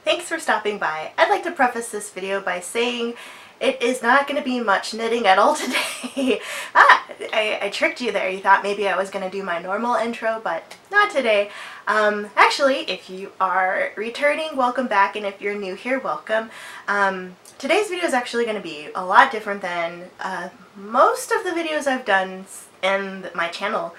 thanks for stopping by. I'd like to preface this video by saying it is not going to be much knitting at all today. I tricked you there. You thought maybe I was going to do my normal intro, but not today. Actually, if you are returning, welcome back, and if you're new here, welcome. Today's video is actually going to be a lot different than most of the videos I've done in my channel.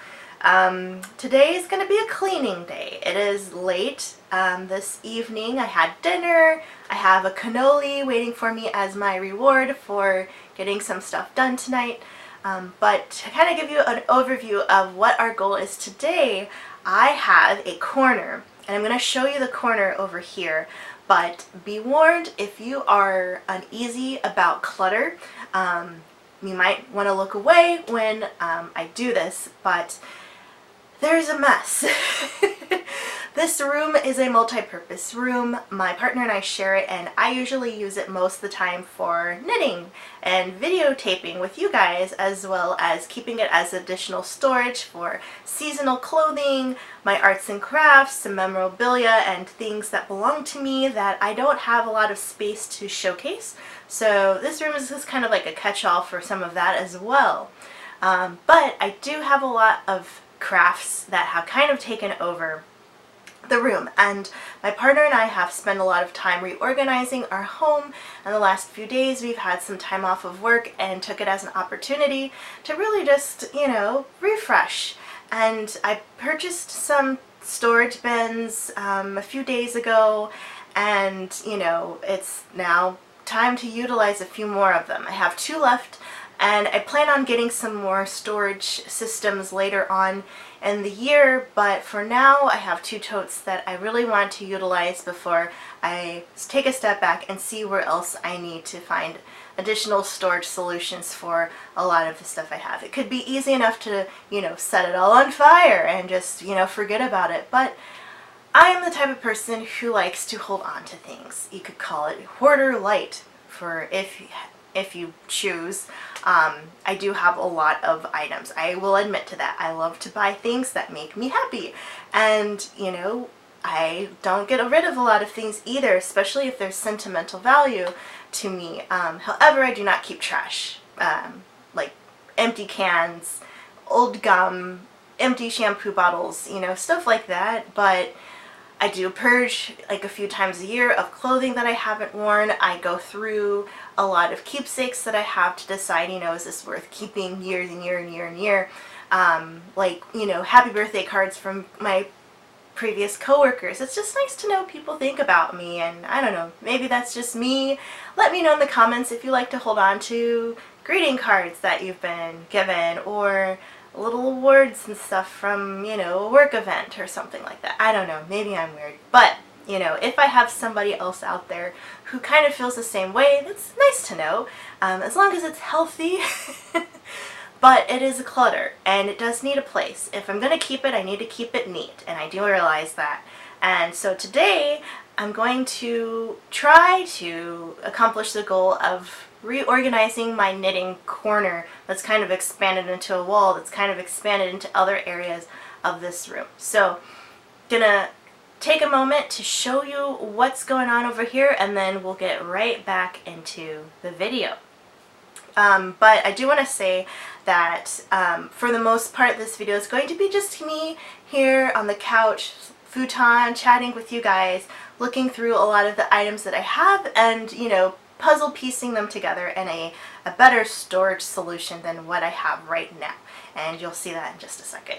Today is going to be a cleaning day. It is late this evening. I had dinner. I have a cannoli waiting for me as my reward for getting some stuff done tonight. But to kind of give you an overview of what our goal is today, I have a corner, and I'm going to show you the corner over here. But be warned, if you are uneasy about clutter, you might want to look away when I do this, but there's a mess. This room is a multi-purpose room. My partner and I share it, and I usually use it most of the time for knitting and videotaping with you guys, as well as keeping it as additional storage for seasonal clothing, my arts and crafts, some memorabilia, and things that belong to me that I don't have a lot of space to showcase. So this room is just kind of like a catch-all for some of that as well. But I do have a lot of crafts that have kind of taken over the room, and my partner and I have spent a lot of time reorganizing our home. In the last few days we've had some time off of work and took it as an opportunity to really just, refresh. And I purchased some storage bins a few days ago, and it's now time to utilize a few more of them. I have 2 left, and I plan on getting some more storage systems later on in the year, but for now I have 2 totes that I really want to utilize before I take a step back and see where else I need to find additional storage solutions for a lot of the stuff I have. It could be easy enough to, set it all on fire and just, forget about it, but I am the type of person who likes to hold on to things. You could call it hoarder light for if you choose. I do have a lot of items. I will admit to that. I love to buy things that make me happy, and I don't get rid of a lot of things either, especially if there's sentimental value to me. However, I do not keep trash, like empty cans, old gum, empty shampoo bottles, stuff like that. But I do purge like a few times a year of clothing that I haven't worn. I go through a lot of keepsakes that I have to decide, is this worth keeping year and year and year and year. Like, happy birthday cards from my previous coworkers. It's just nice to know people think about me, and I don't know, maybe that's just me. Let me know in the comments if you like to hold on to greeting cards that you've been given, or little awards and stuff from, a work event or something like that. I don't know, maybe I'm weird, but if I have somebody else out there who kind of feels the same way, that's nice to know, as long as it's healthy. But it is a clutter, and it does need a place. If I'm going to keep it, I need to keep it neat, and I do realize that. And so today I'm going to try to accomplish the goal of reorganizing my knitting corner that's kind of expanded into a wall, that's kind of expanded into other areas of this room. So gonna take a moment to show you what's going on over here, and then we'll get right back into the video. But I do want to say that for the most part this video is going to be just me here on the couch, futon, chatting with you guys, looking through a lot of the items that I have, and puzzle piecing them together in a better storage solution than what I have right now. And you'll see that in just a second.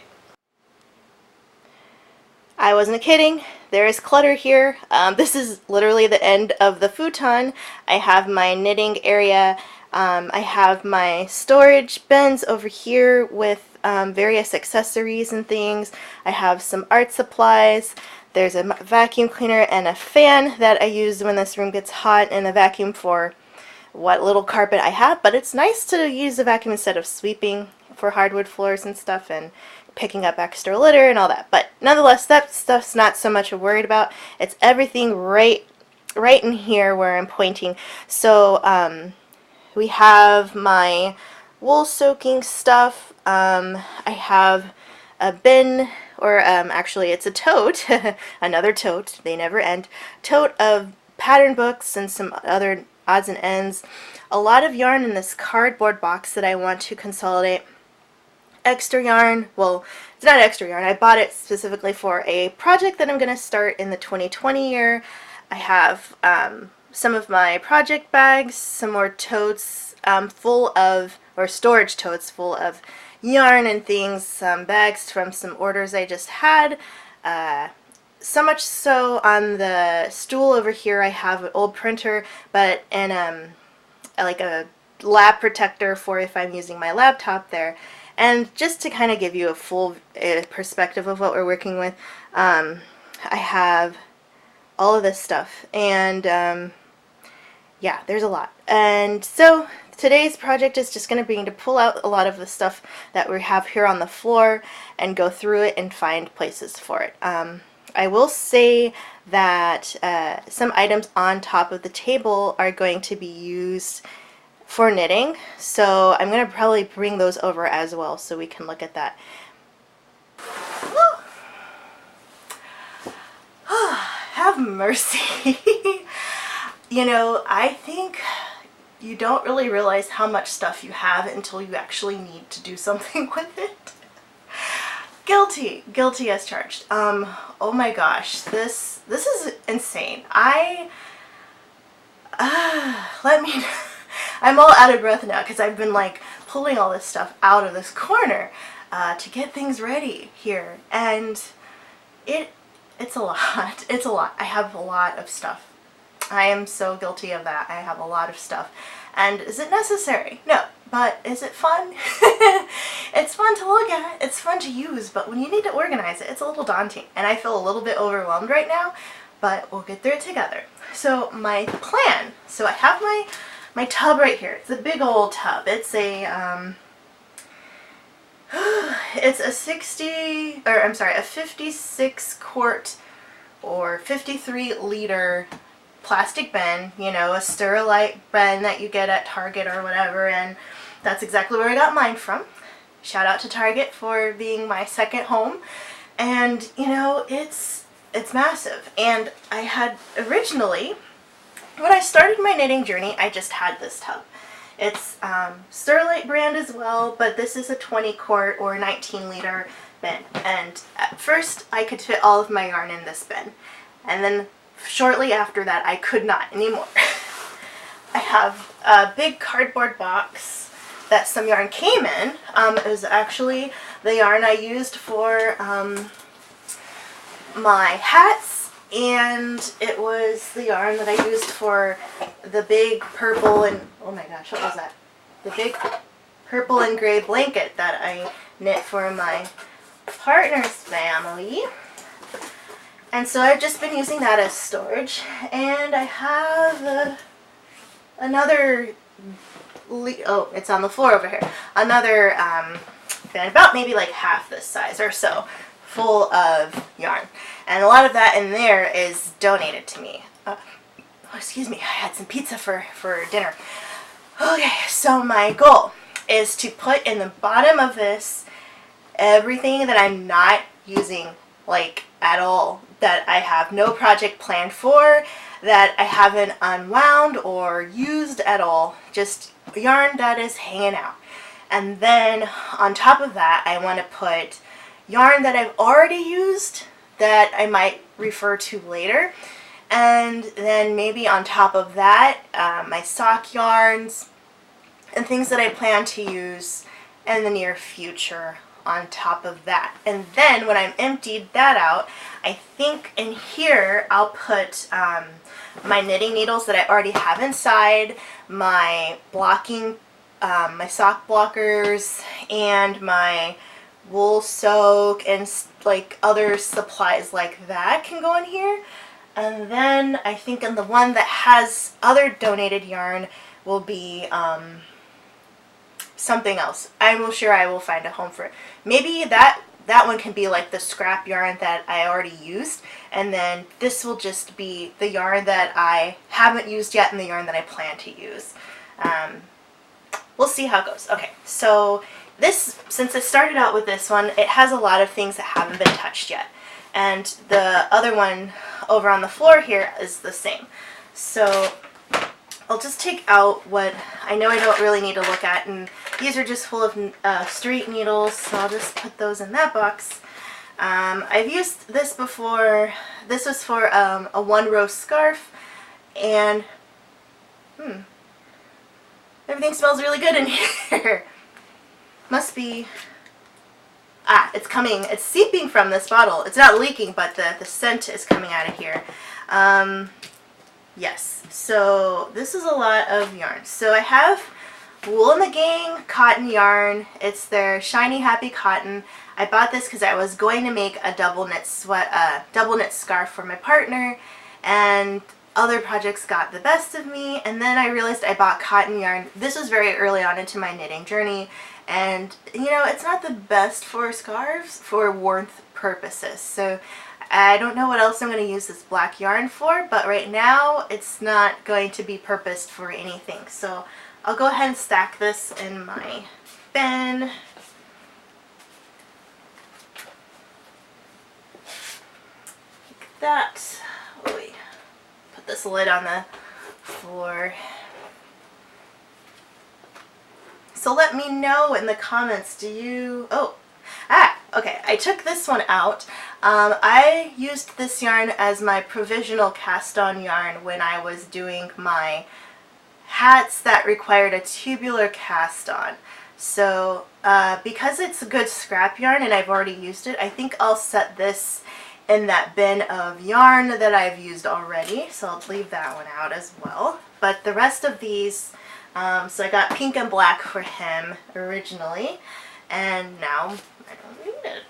I wasn't kidding. There is clutter here. This is literally the end of the futon. I have my knitting area. I have my storage bins over here with various accessories and things. I have some art supplies. There's a vacuum cleaner and a fan that I use when this room gets hot, and a vacuum for what little carpet I have. But it's nice to use a vacuum instead of sweeping for hardwood floors and stuff, and picking up extra litter and all that. But nonetheless, that stuff's not so much worried about. It's everything right in here where I'm pointing. So we have my wool soaking stuff. I have a bin, or actually it's a tote, another tote, they never end, tote of pattern books and some other odds and ends. A lot of yarn in this cardboard box that I want to consolidate. Extra yarn, well, it's not extra yarn. I bought it specifically for a project that I'm going to start in the 2020 year. I have some of my project bags, some more totes full of, or storage totes full of yarn and things, some bags from some orders I just had. So much so on the stool over here I have an old printer, but and like a lap protector for if I'm using my laptop there. And just to kind of give you a full perspective of what we're working with, I have all of this stuff, and yeah, there's a lot. And so today's project is just going to be to pull out a lot of the stuff that we have here on the floor and go through it and find places for it. I will say that some items on top of the table are going to be used for knitting, so I'm going to probably bring those over as well so we can look at that. Have mercy. You know, I think you don't really realize how much stuff you have until you actually need to do something with it. Guilty as charged. Oh my gosh, this is insane. I'm all out of breath now because I've been like pulling all this stuff out of this corner to get things ready here, and it's a lot. It's a lot. I have a lot of stuff. I am so guilty of that. I have a lot of stuff. And is it necessary? No. But is it fun? It's fun to look at. It's fun to use, but when you need to organize it, it's a little daunting. And I feel a little bit overwhelmed right now, but we'll get through it together. So my plan, so I have my tub right here. It's a big old tub. It's a it's a 56 quart or 53 liter plastic bin, you know, a Sterilite bin that you get at Target or whatever, and that's exactly where I got mine from. Shout out to Target for being my second home. And you know, it's massive. And I had originally, when I started my knitting journey, I just had this tub. It's Sterilite brand as well, but this is a 20 quart or 19 liter bin. And at first I could fit all of my yarn in this bin, and then shortly after that I could not anymore. I have a big cardboard box that some yarn came in. It was actually the yarn I used for my hats, and it was the yarn that I used for the big purple and, oh my gosh, what was that? The big purple and gray blanket that I knit for my partner's family. And so I've just been using that as storage, and I have another, oh, it's on the floor over here, another bin, about maybe like half this size or so, full of yarn. And a lot of that in there is donated to me. Oh, excuse me, I had some pizza for dinner. Okay, so my goal is to put in the bottom of this everything that I'm not using, like, at all, that I have no project planned for, that I haven't unwound or used at all, just yarn that is hanging out. And then on top of that, I want to put yarn that I've already used that I might refer to later, and then maybe on top of that, my sock yarns and things that I plan to use in the near future on top of that. And then when I'm emptied that out, I think in here I'll put my knitting needles that I already have inside, my blocking, my sock blockers, and my wool soak, and like other supplies like that can go in here. And then I think in the one that has other donated yarn will be something else. I'm sure I will find a home for it. Maybe that one can be like the scrap yarn that I already used, and then this will just be the yarn that I haven't used yet and the yarn that I plan to use. We'll see how it goes. Okay, so this, since I started out with this one, it has a lot of things that haven't been touched yet. And the other one over on the floor here is the same. So I'll just take out what I know I don't really need to look at, and these are just full of straight needles, so I'll just put those in that box. I've used this before. This was for a one-row scarf, and everything smells really good in here. Must be, it's coming, it's seeping from this bottle. It's not leaking, but the scent is coming out of here. Yes, so this is a lot of yarn. So I have Wool and the Gang cotton yarn. It's their Shiny Happy Cotton. I bought this because I was going to make a double knit scarf for my partner, and other projects got the best of me, and then I realized I bought cotton yarn. This was very early on into my knitting journey, and you know, it's not the best for scarves for warmth purposes. So I don't know what else I'm going to use this black yarn for, but right now it's not going to be purposed for anything. So I'll go ahead and stack this in my bin. Like that. Oh, wait. Put this lid on the floor. So let me know in the comments, do you... okay, I took this one out. I used this yarn as my provisional cast-on yarn when I was doing my hats that required a tubular cast-on. So because it's a good scrap yarn and I've already used it, I think I'll set this in that bin of yarn that I've used already. So I'll leave that one out as well. But the rest of these, so I got pink and black for him originally, and now I don't need it.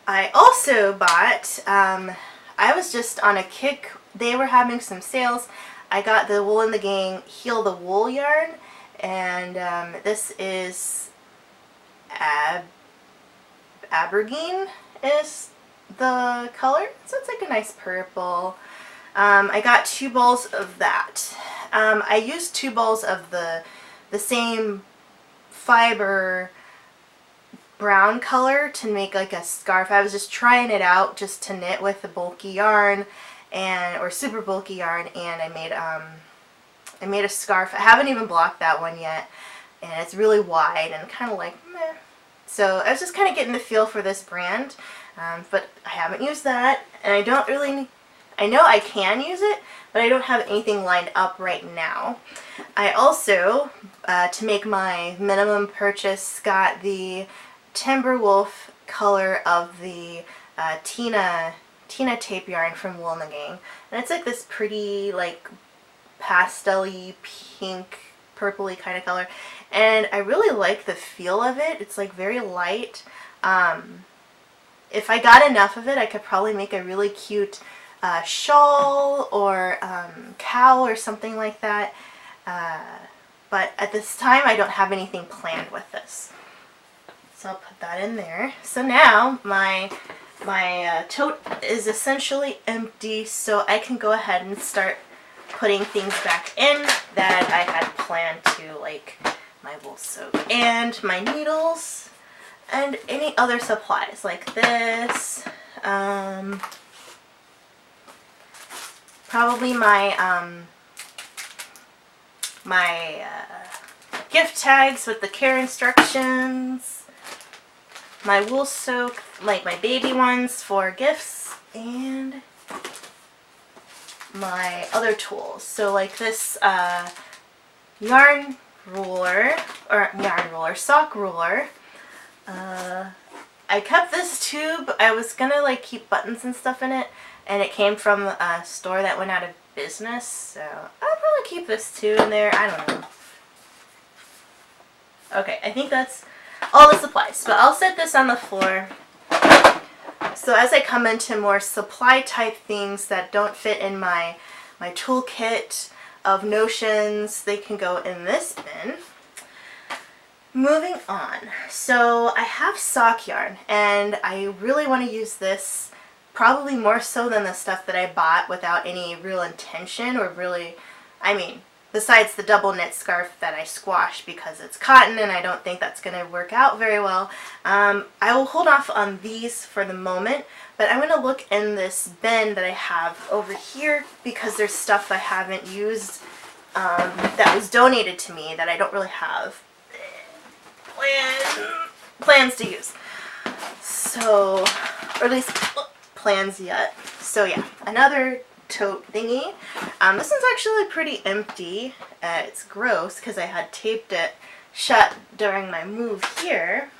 I also bought, I was just on a kick, they were having some sales. I got the Wool and the Gang Heal the Wool yarn, and this is Abergine is the color, so it's like a nice purple. I got 2 bowls of that. I used 2 bowls of the same fiber brown color to make like a scarf. I was just trying it out just to knit with the bulky yarn or super bulky yarn, and I made a scarf. I haven't even blocked that one yet, and it's really wide and kind of like meh. So I was just kind of getting the feel for this brand, but I haven't used that, and I don't really, I know I can use it, but I don't have anything lined up right now. I also, to make my minimum purchase, got the Timberwolf color of the Tina tape yarn from Wool and the Gang, and it's like this pretty like pastel-y pink purpley kind of color, and I really like the feel of it. It's like very light. If I got enough of it, I could probably make a really cute shawl or cowl or something like that, but at this time I don't have anything planned with this. So I'll put that in there. So now my tote is essentially empty, so I can go ahead and start putting things back in that I had planned to, like my wool soak and my needles and any other supplies like this. Probably my gift tags with the care instructions. My wool soak, like my baby ones for gifts, and my other tools. So like this sock ruler. I kept this tube. I was gonna like keep buttons and stuff in it, and it came from a store that went out of business, so I'll probably keep this too in there. I don't know. Okay, I think that's all the supplies, but I'll set this on the floor. So as I come into more supply type things that don't fit in my toolkit of notions, they can go in this bin. Moving on, so I have sock yarn, and I really want to use this probably more so than the stuff that I bought without any real intention, or really, I mean, besides the double knit scarf that I squashed because it's cotton and I don't think that's going to work out very well. I will hold off on these for the moment, but I'm going to look in this bin that I have over here because there's stuff I haven't used that was donated to me that I don't really have plans to use. So, or at least plans yet. So yeah, another tote thingy. This one's actually pretty empty. It's gross because I had taped it shut during my move here.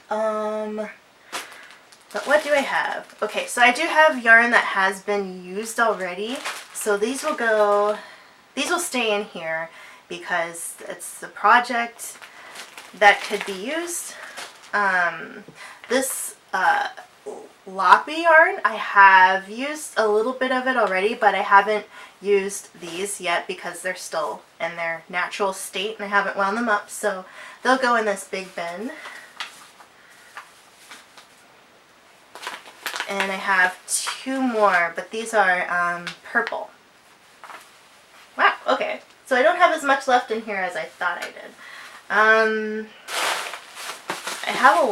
But what do I have? Okay, so I do have yarn that has been used already. So these will stay in here because it's a project that could be used. This loppy yarn, I have used a little bit of it already, but I haven't used these yet because they're still in their natural state and I haven't wound them up, so they'll go in this big bin. And I have two more, but these are purple. Wow, okay. So I don't have as much left in here as I thought I did. I have a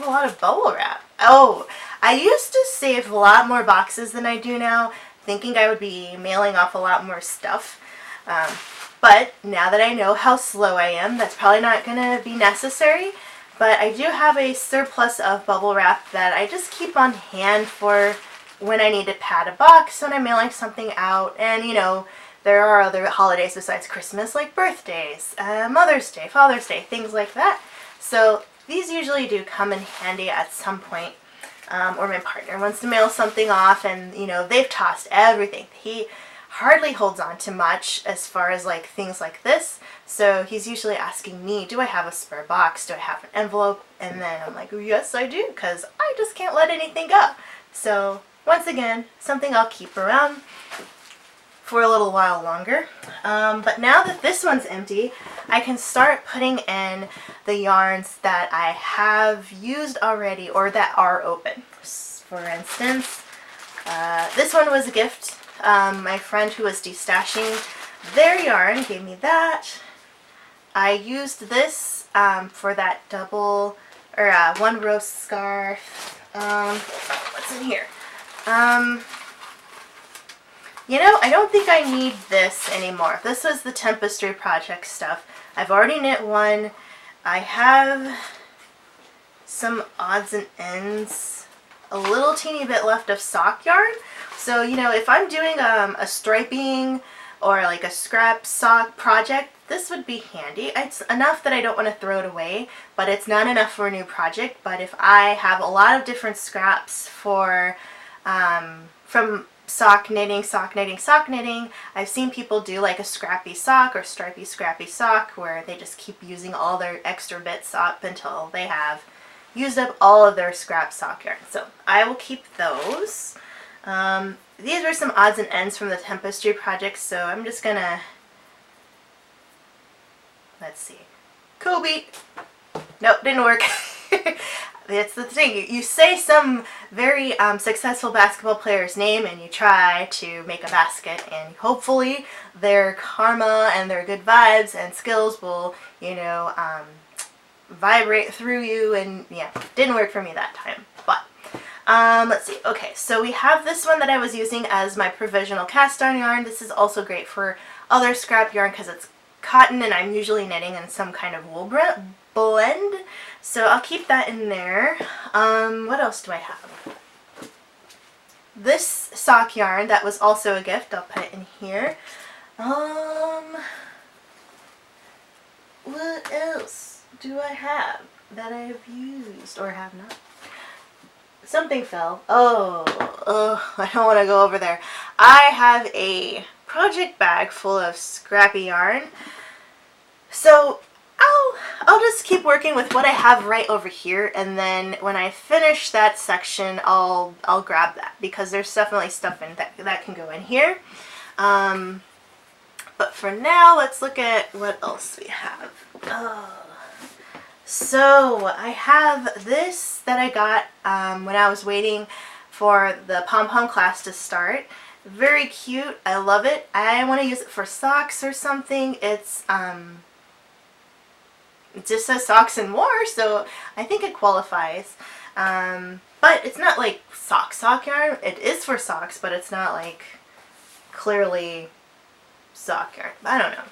lot of bubble wrap. Oh, I used to save a lot more boxes than I do now, thinking I would be mailing off a lot more stuff. But now that I know how slow I am, that's probably not going to be necessary. But I do have a surplus of bubble wrap that I just keep on hand for when I need to pad a box, when I'm mailing something out, and you know, there are other holidays besides Christmas, like birthdays, Mother's Day, Father's Day, things like that. So these usually do come in handy at some point, or my partner wants to mail something off and, you know, they've tossed everything. He hardly holds on to much as far as like things like this, so he's usually asking me, do I have a spare box? Do I have an envelope? And then I'm like, yes, I do, because I just can't let anything go. So once again, something I'll keep around for a little while longer. But now that this one's empty, I can start putting in the yarns that I have used already or that are open. For instance, this one was a gift. My friend who was destashing their yarn gave me that. I used this for that double or one row scarf. What's in here? You know, I don't think I need this anymore. This was the Tempestry Project stuff. I've already knit one. I have some odds and ends, a little teeny bit left of sock yarn. So, you know, if I'm doing a striping or like a scrap sock project, this would be handy. It's enough that I don't want to throw it away, but it's not enough for a new project. But if I have a lot of different scraps for, from sock knitting, I've seen people do like a scrappy sock or stripy scrappy sock where they just keep using all their extra bits up until they have used up all of their scrap sock yarn. So I will keep those. These were some odds and ends from the Tempestry Project, so I'm just gonna, let's see, Kobe. Nope, didn't work. That's the thing. You say some very successful basketball player's name and you try to make a basket, and hopefully their karma and their good vibes and skills will, you know, vibrate through you, and yeah, didn't work for me that time. But let's see. Okay, so we have this one that I was using as my provisional cast iron yarn. This is also great for other scrap yarn because it's cotton and I'm usually knitting in some kind of wool blend. So I'll keep that in there. What else do I have? This sock yarn that was also a gift. I'll put it in here. What else do I have that I've used or have not? Something fell. Oh, I don't want to go over there. I have a project bag full of scrappy yarn. So I'll just keep working with what I have right over here, and then when I finish that section, I'll grab that because there's definitely stuff in that can go in here. But for now, let's look at what else we have. So I have this that I got when I was waiting for the pom-pom class to start. Very cute. I love it. I want to use it for socks or something. It just says socks and more, so I think it qualifies. But it's not like sock yarn. It is for socks, but it's not like clearly sock yarn. I don't know.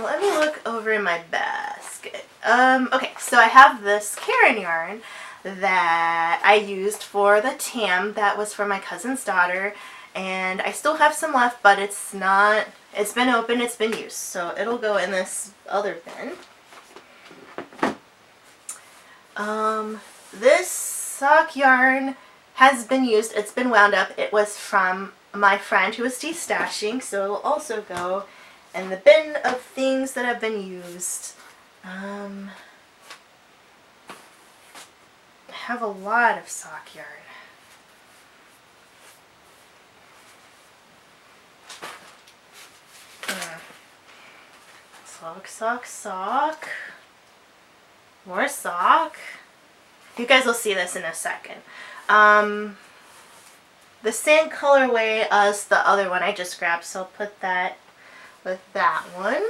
Let me look over in my basket. Okay, so I have this Karen yarn that I used for the tam that was for my cousin's daughter, and I still have some left, but it's been open, it's been used, so it'll go in this other bin. This sock yarn has been used, it's been wound up. It was from my friend who was destashing, so it'll also go in the bin of things that have been used. I have a lot of sock yarn. Sock, sock, sock. More sock. You guys will see this in a second. The same colorway as the other one I just grabbed, so I'll put that with that one.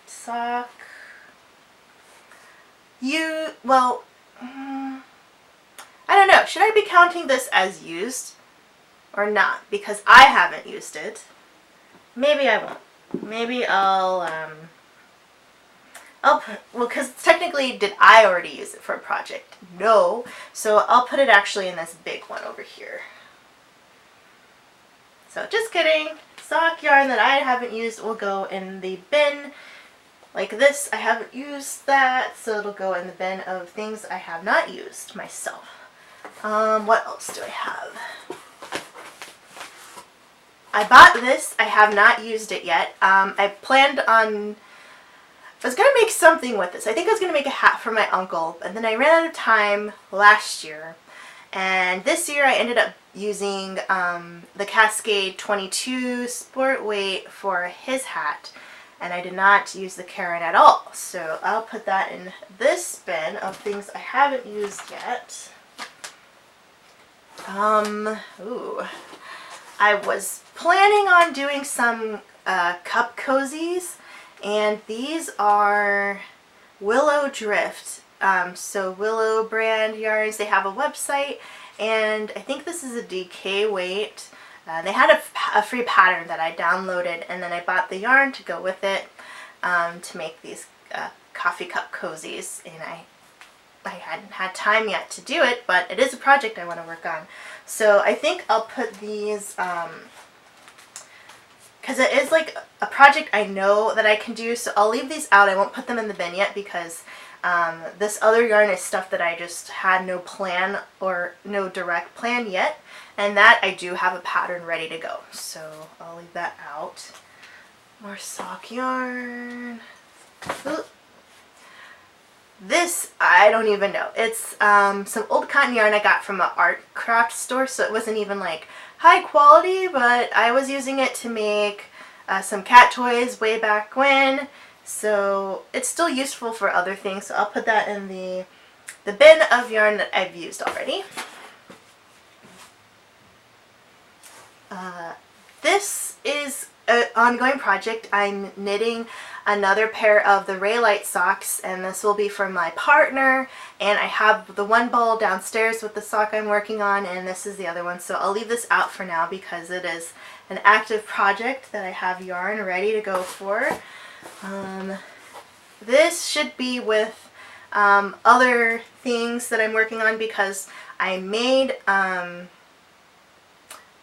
Sock. Well, I don't know. Should I be counting this as used or not? Because I haven't used it. Maybe I won't. Maybe I'll put, well, because technically, did I already use it for a project? No. So I'll put it actually in this big one over here. So just kidding. Sock yarn that I haven't used will go in the bin. Like this, I haven't used that, so it'll go in the bin of things I have not used myself. What else do I have? I bought this. I have not used it yet. I was going to make something with this. I think I was going to make a hat for my uncle, and then I ran out of time last year. And this year I ended up using the Cascade 22 sport weight for his hat, and I did not use the Karen at all. So I'll put that in this bin of things I haven't used yet. Ooh. I was planning on doing some cup cozies, and these are Willow Drift. So Willow brand yarns, they have a website, and I think this is a DK weight. They had a free pattern that I downloaded, and then I bought the yarn to go with it to make these coffee cup cozies, and I hadn't had time yet to do it, but it is a project I want to work on. So I think I'll put these, because it is like a project I know that I can do, so I'll leave these out. I won't put them in the bin yet because this other yarn is stuff that I just had no plan or no direct plan yet, and that I do have a pattern ready to go. So I'll leave that out. More sock yarn. Ooh. This, I don't even know. It's some old cotton yarn I got from an art craft store, so it wasn't even like high quality, but I was using it to make some cat toys way back when, so it's still useful for other things. So I'll put that in the bin of yarn that I've used already. This is an ongoing project. I'm knitting another pair of the Raylight socks, and this will be for my partner, and I have the one ball downstairs with the sock I'm working on, and this is the other one, so I'll leave this out for now because it is an active project that I have yarn ready to go for. This should be with other things that I'm working on because I made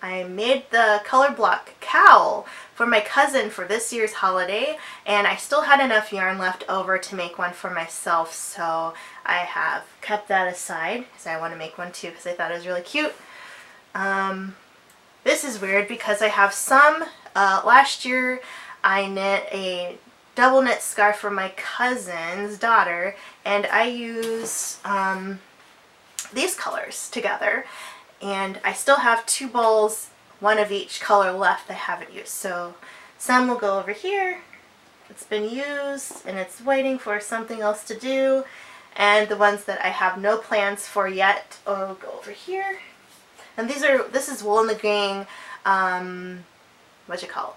the color block cowl for my cousin for this year's holiday, and I still had enough yarn left over to make one for myself, so I have kept that aside because I want to make one too because I thought it was really cute. This is weird because I have some, last year I knit a double knit scarf for my cousin's daughter, and I use these colors together, and I still have two balls, one of each color left I haven't used. So some will go over here, it's been used and it's waiting for something else to do, and the ones that I have no plans for yet will go over here. And this is Wool in the Gang, what you call it?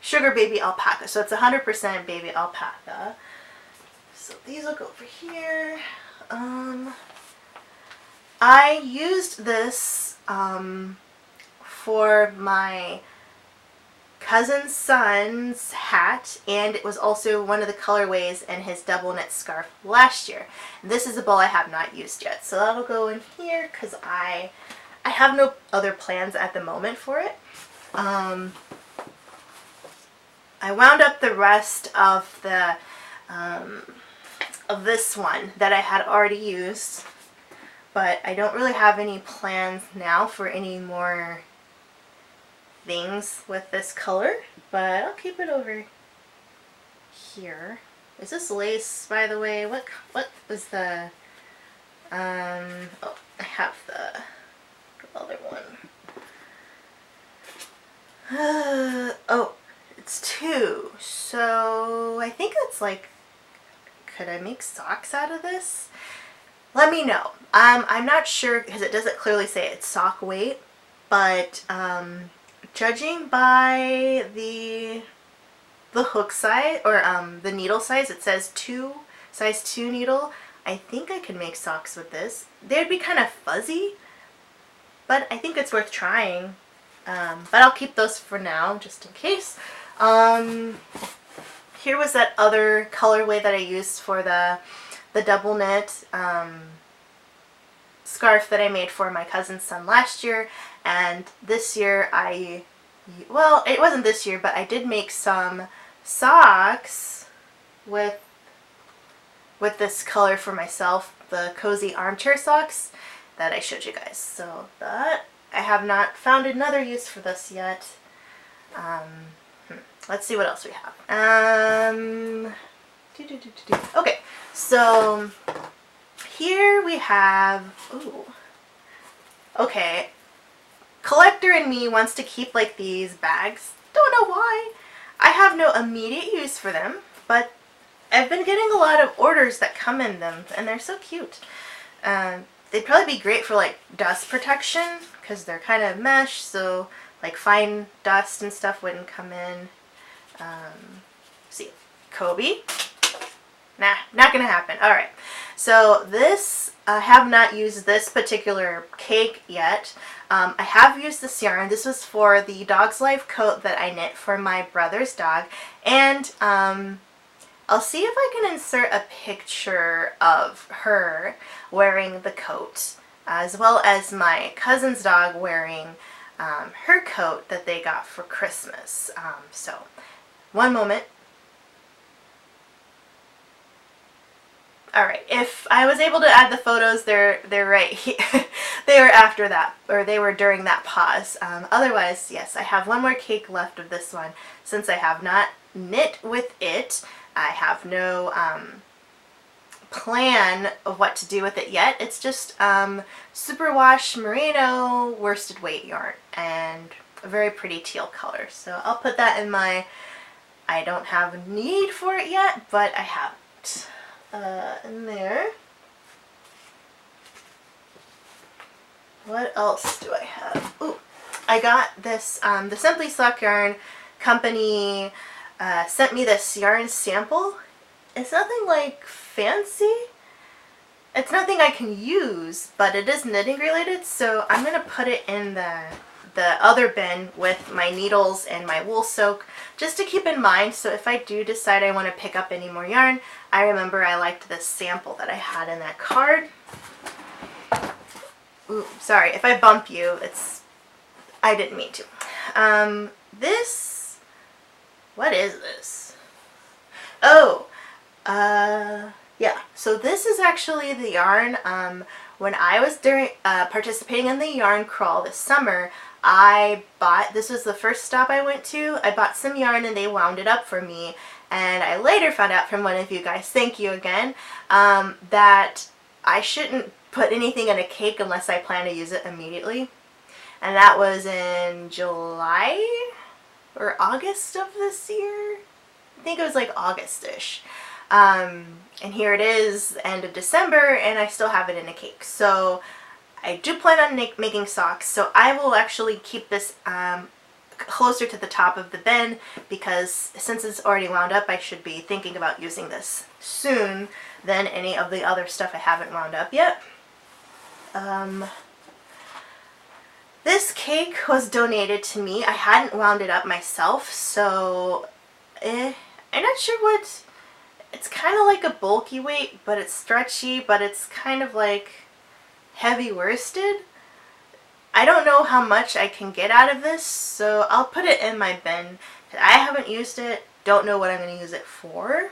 Sugar Baby Alpaca. So it's 100% baby alpaca. So these will go over here. I used this for my cousin's son's hat, and it was also one of the colorways in his double knit scarf last year. And this is a ball I have not used yet, so that'll go in here because I have no other plans at the moment for it. I wound up the rest of the of this one that I had already used, but I don't really have any plans now for any more things with this color, but I'll keep it over here. Is this lace, by the way? What was the oh, I have the other one. Oh, it's two. So I think it's like, could I make socks out of this? Let me know. I'm not sure because it doesn't clearly say it's sock weight, but judging by the hook size or the needle size, it says size 2 needle. I think I can make socks with this. They'd be kind of fuzzy, but I think it's worth trying. But I'll keep those for now just in case. Here was that other colorway that I used for the double knit scarf that I made for my cousin's son last year, and this year well, it wasn't this year, but I did make some socks with this color for myself, the cozy armchair socks that I showed you guys. So that, I have not found another use for this yet. Let's see what else we have. Okay, so here we have, ooh, okay, collector in me wants to keep like these bags. Don't know why. I have no immediate use for them, but I've been getting a lot of orders that come in them, and they're so cute. They'd probably be great for like dust protection because they're kind of mesh, so like fine dust and stuff wouldn't come in. See, Kobe. Nah, not gonna happen. Alright, so this, I have not used this particular cake yet. I have used this yarn. This was for the Dog's Life coat that I knit for my brother's dog, and I'll see if I can insert a picture of her wearing the coat, as well as my cousin's dog wearing her coat that they got for Christmas. So, one moment. Alright, if I was able to add the photos, they're right here. They were after that, or they were during that pause. Otherwise, yes, I have one more cake left of this one. Since I have not knit with it, I have no plan of what to do with it yet. It's just superwash merino worsted weight yarn and a very pretty teal color. So I'll put that in my, I don't have a need for it yet, but I have it in there. What else do I have? Ooh, I got this, the Simply Sock Yarn company sent me this yarn sample. It's nothing like fancy. It's nothing I can use, but it is knitting related, so I'm going to put it in the other bin with my needles and my wool soak, just to keep in mind, so if I do decide I want to pick up any more yarn, I remember I liked this sample that I had in that card. Ooh, sorry, if I bump you, I didn't mean to. This, what is this? Oh, yeah, so this is actually the yarn. When I was participating in the yarn crawl this summer, this was the first stop I went to. I bought some yarn and they wound it up for me, and I later found out from one of you guys, thank you again, that I shouldn't put anything in a cake unless I plan to use it immediately. And that was in July or August of this year. I think it was like August-ish. And here it is, end of December, and I still have it in a cake. So I do plan on making socks, so I will actually keep this closer to the top of the bin because since it's already wound up, I should be thinking about using this soon than any of the other stuff I haven't wound up yet. This cake was donated to me. I hadn't wound it up myself, so I'm not sure what. It's kind of like a bulky weight, but it's stretchy, but it's kind of like heavy worsted. I don't know how much I can get out of this, so I'll put it in my bin. I haven't used it, don't know what I'm going to use it for.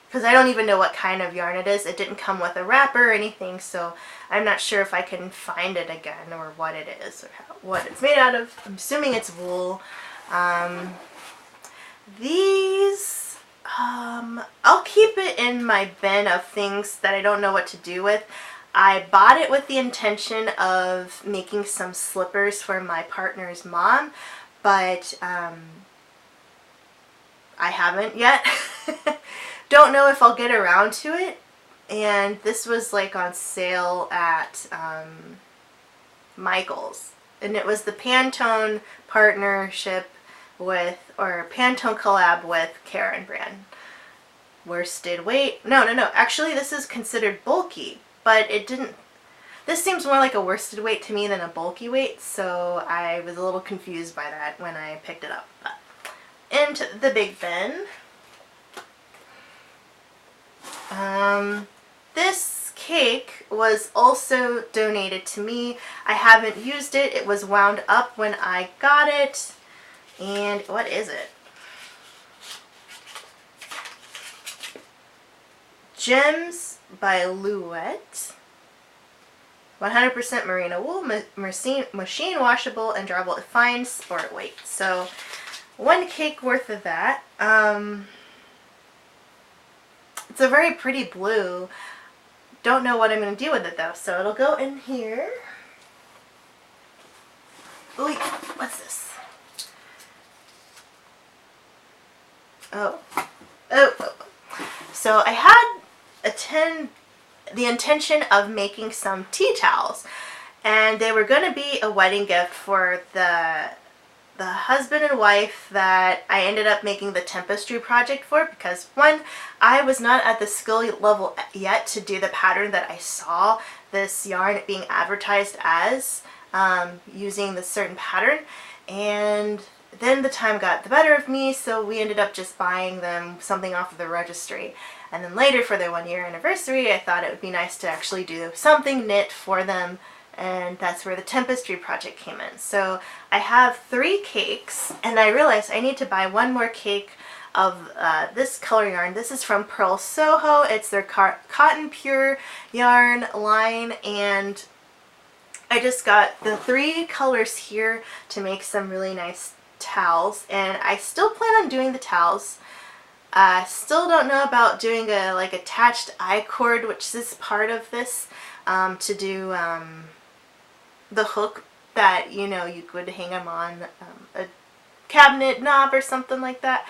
Because I don't even know what kind of yarn it is. It didn't come with a wrapper or anything, so I'm not sure if I can find it again or what it is or what it's made out of. I'm assuming it's wool. These, I'll keep it in my bin of things that I don't know what to do with. I bought it with the intention of making some slippers for my partner's mom, but I haven't yet. Don't know if I'll get around to it. And this was like on sale at Michael's. And it was the Pantone partnership with, or Pantone collab with Karen brand. Worsted weight. No. Actually, this is considered bulky, but it didn't. This seems more like a worsted weight to me than a bulky weight, so I was a little confused by that when I picked it up. But into the big bin. This cake was also donated to me. I haven't used it. It was wound up when I got it. And what is it? Gems by Louette. 100% merino wool, machine washable and dryable, fine sport weight. So one cake worth of that. It's a very pretty blue. Don't know what I'm going to do with it though, so it'll go in here. Ooh, what's this? Oh. So I had the intention of making some tea towels, and they were going to be a wedding gift for the husband and wife that I ended up making the tapestry project for, because one, I was not at the skill level yet to do the pattern that I saw this yarn being advertised as, using this certain pattern, and then the time got the better of me, so we ended up just buying them something off of the registry. And then later for their 1-year anniversary, I thought it would be nice to actually do something knit for them, and that's where the tapestry project came in. So I have 3 cakes, and I realized I need to buy one more cake of this color yarn. This is from Pearl Soho. It's their Cotton Pure yarn line, and I just got the 3 colors here to make some really nice towels, and I still plan on doing the towels. Still don't know about doing a like attached I-cord, which is part of this, to do the hook that, you know, you could hang them on a cabinet knob or something like that.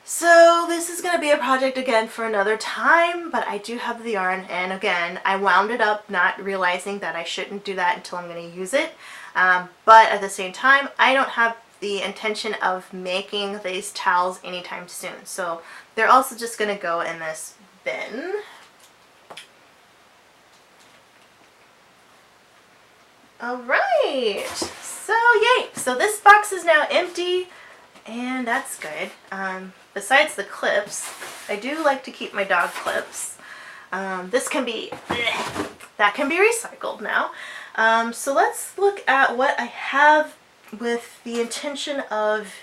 So this is going to be a project again for another time, but I do have the yarn, and again, I wound it up not realizing that I shouldn't do that until I'm going to use it. But at the same time, I don't have the intention of making these towels anytime soon. So they're also just going to go in this bin. Alright, so yay! So this box is now empty, and that's good. Besides the clips, I do like to keep my dog clips. This can be, that can be recycled now. So let's look at what I have with the intention of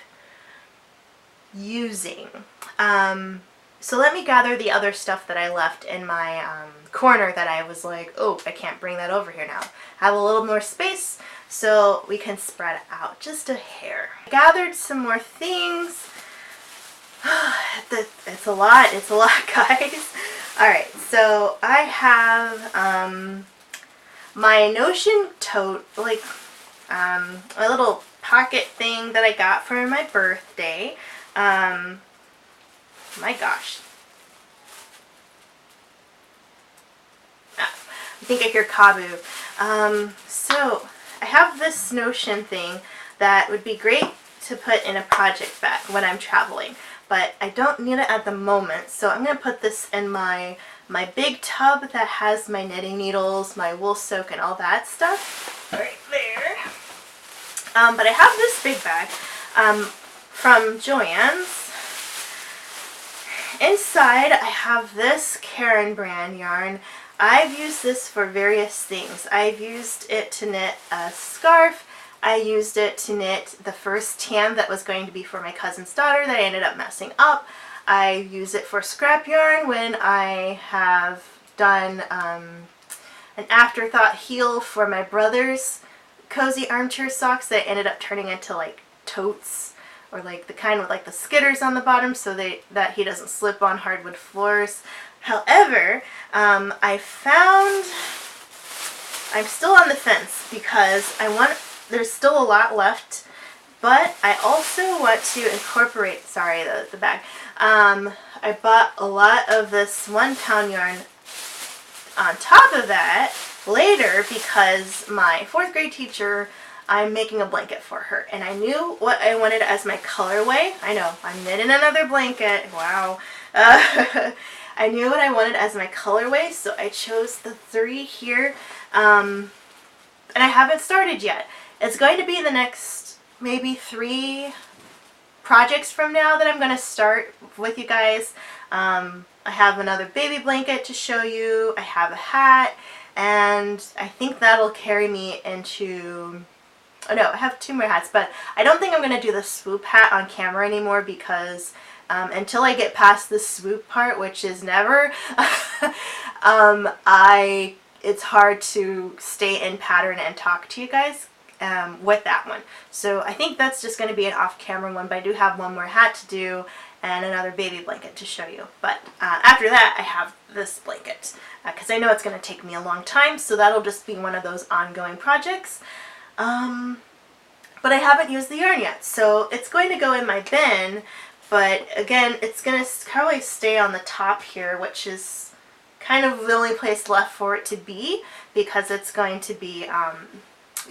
using. So let me gather the other stuff that I left in my corner that I was like, oh, I can't bring that over here now. Have a little more space so we can spread out just a hair. I gathered some more things. It's a lot, guys. Alright, so I have my Notion tote, like a little pocket thing that I got for my birthday. My gosh. I think I hear Kabu. So I have this Notion thing that would be great to put in a project bag when I'm traveling, but I don't need it at the moment, so I'm going to put this in my big tub that has my knitting needles, my wool soak, and all that stuff right there. But I have this big bag from Joann's. Inside I have this Karen brand yarn. I've used this for various things. I've used it to knit a scarf. I used it to knit the first tam that was going to be for my cousin's daughter that I ended up messing up. I use it for scrap yarn when I have done an afterthought heel for my brother's cozy armchair socks that ended up turning into like totes, or like the kind with like the skidders on the bottom so that he doesn't slip on hardwood floors. However, I'm still on the fence because there's still a lot left, but I also want to incorporate, sorry, the bag. I bought a lot of this 1 pound yarn on top of that later because my 4th grade teacher, I'm making a blanket for her, and I knew what I wanted as my colorway. I know, I'm knitting another blanket, wow. I knew what I wanted as my colorway, so I chose the 3 here, and I haven't started yet. It's going to be the next maybe 3 projects from now that I'm going to start with you guys. I have another baby blanket to show you, I have a hat, and I think that'll carry me into, oh no, I have 2 more hats, but I don't think I'm going to do the swoop hat on camera anymore because until I get past the swoop part, which is never, it's hard to stay in pattern and talk to you guys with that one. So I think that's just going to be an off-camera one, but I do have 1 more hat to do and another baby blanket to show you. But after that, I have this blanket because I know it's going to take me a long time, so that'll just be one of those ongoing projects. But I haven't used the yarn yet, so it's going to go in my bin, but again, it's going to probably stay on the top here, which is kind of the only place left for it to be because it's going to be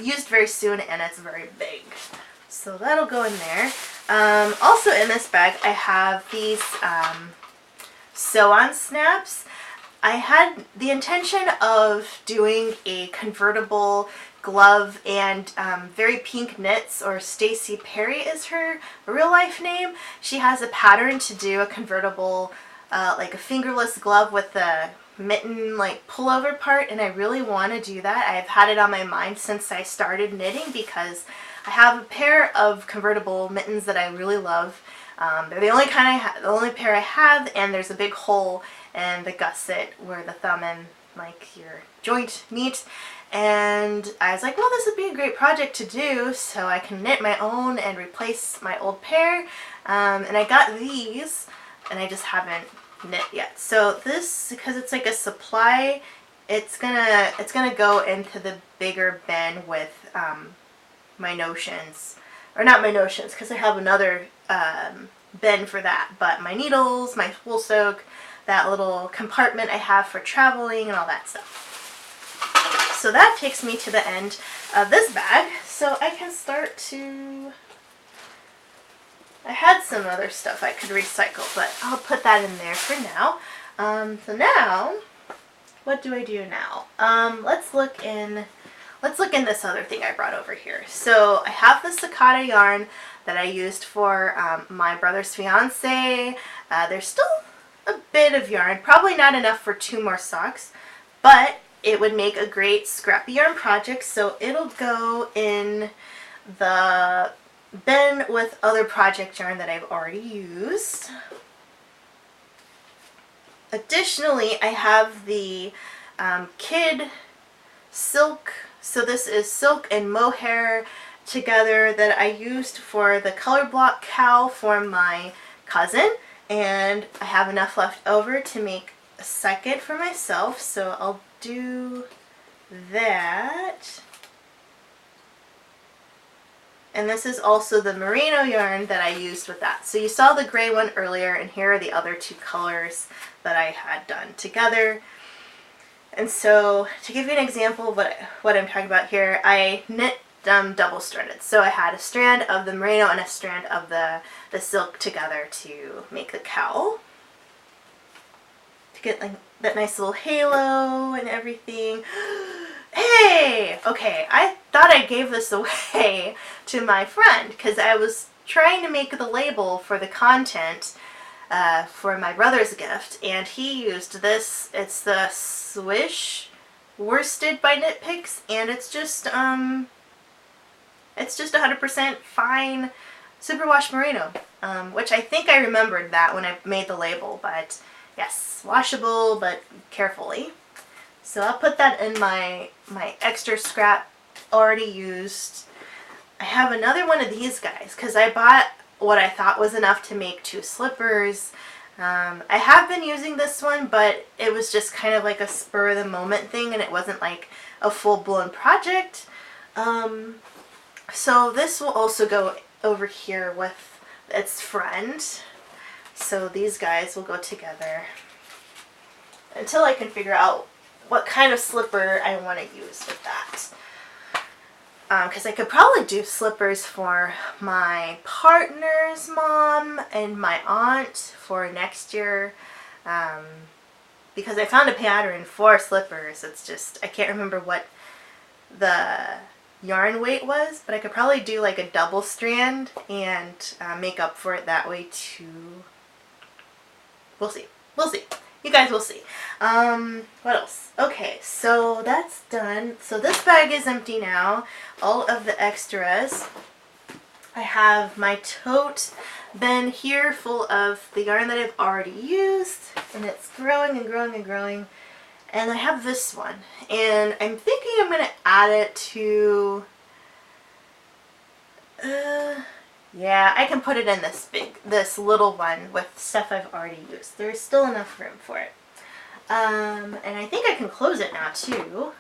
used very soon and it's very big. So that'll go in there. Also in this bag, I have these sew-on snaps. I had the intention of doing a convertible glove and Very Pink Knits, or Stacy Perry is her real life name. She has a pattern to do a convertible like a fingerless glove with the mitten like pullover part, and I really want to do that. I've had it on my mind since I started knitting because I have a pair of convertible mittens that I really love. They're the only the only pair I have, and there's a big hole in the gusset where the thumb and like your joint meet. And I was like, well, this would be a great project to do so I can knit my own and replace my old pair. And I got these, and I just haven't knit yet. So this, because it's like a supply, it's gonna go into the bigger bin with my notions, or not my notions, because I have another bin for that, but my needles, my wool soak, that little compartment I have for traveling, and all that stuff. So that takes me to the end of this bag, so I can start to, I had some other stuff I could recycle, but I'll put that in there for now. So now, what do I do now? Let's look in this other thing I brought over here. So I have the cicada yarn that I used for my brother's fiance. There's still a bit of yarn, probably not enough for 2 more socks, but it would make a great scrappy yarn project, so it'll go in the bin with other project yarn that I've already used. Additionally, I have the kid silk, so this is silk and mohair together, that I used for the color block cowl for my cousin, and I have enough left over to make a second for myself, so I'll do that. And this is also the merino yarn that I used with that. So you saw the gray one earlier, and here are the other 2 colors that I had done together. And so to give you an example of what I'm talking about here, I knit double stranded. So I had a strand of the merino and a strand of the silk together to make the cowl. To get like that nice little halo and everything. Hey! Okay, I thought I gave this away to my friend because I was trying to make the label for the content for my brother's gift, and he used this. It's the Swish worsted by Knit Picks, and it's just 100% fine superwash merino, which I think I remembered that when I made the label, but yes, washable, but carefully. So I'll put that in my extra scrap already used. I have another one of these guys because I bought what I thought was enough to make 2 slippers. I have been using this one, but it was just kind of like a spur of the moment thing, and it wasn't like a full-blown project. So this will also go over here with its friend. So these guys will go together until I can figure out what kind of slipper I want to use with that. Because I could probably do slippers for my partner's mom and my aunt for next year. Because I found a pattern for slippers. It's just, I can't remember what the yarn weight was, but I could probably do like a double strand and make up for it that way too. We'll see. We'll see. You guys will see. What else? Okay, so that's done. So this bag is empty now. All of the extras. I have my tote bin here full of the yarn that I've already used, and it's growing and growing and growing. And I have this one, and I'm thinking I'm going to add it to, yeah, I can put it in this little one with stuff I've already used. There's still enough room for it. And I think I can close it now too.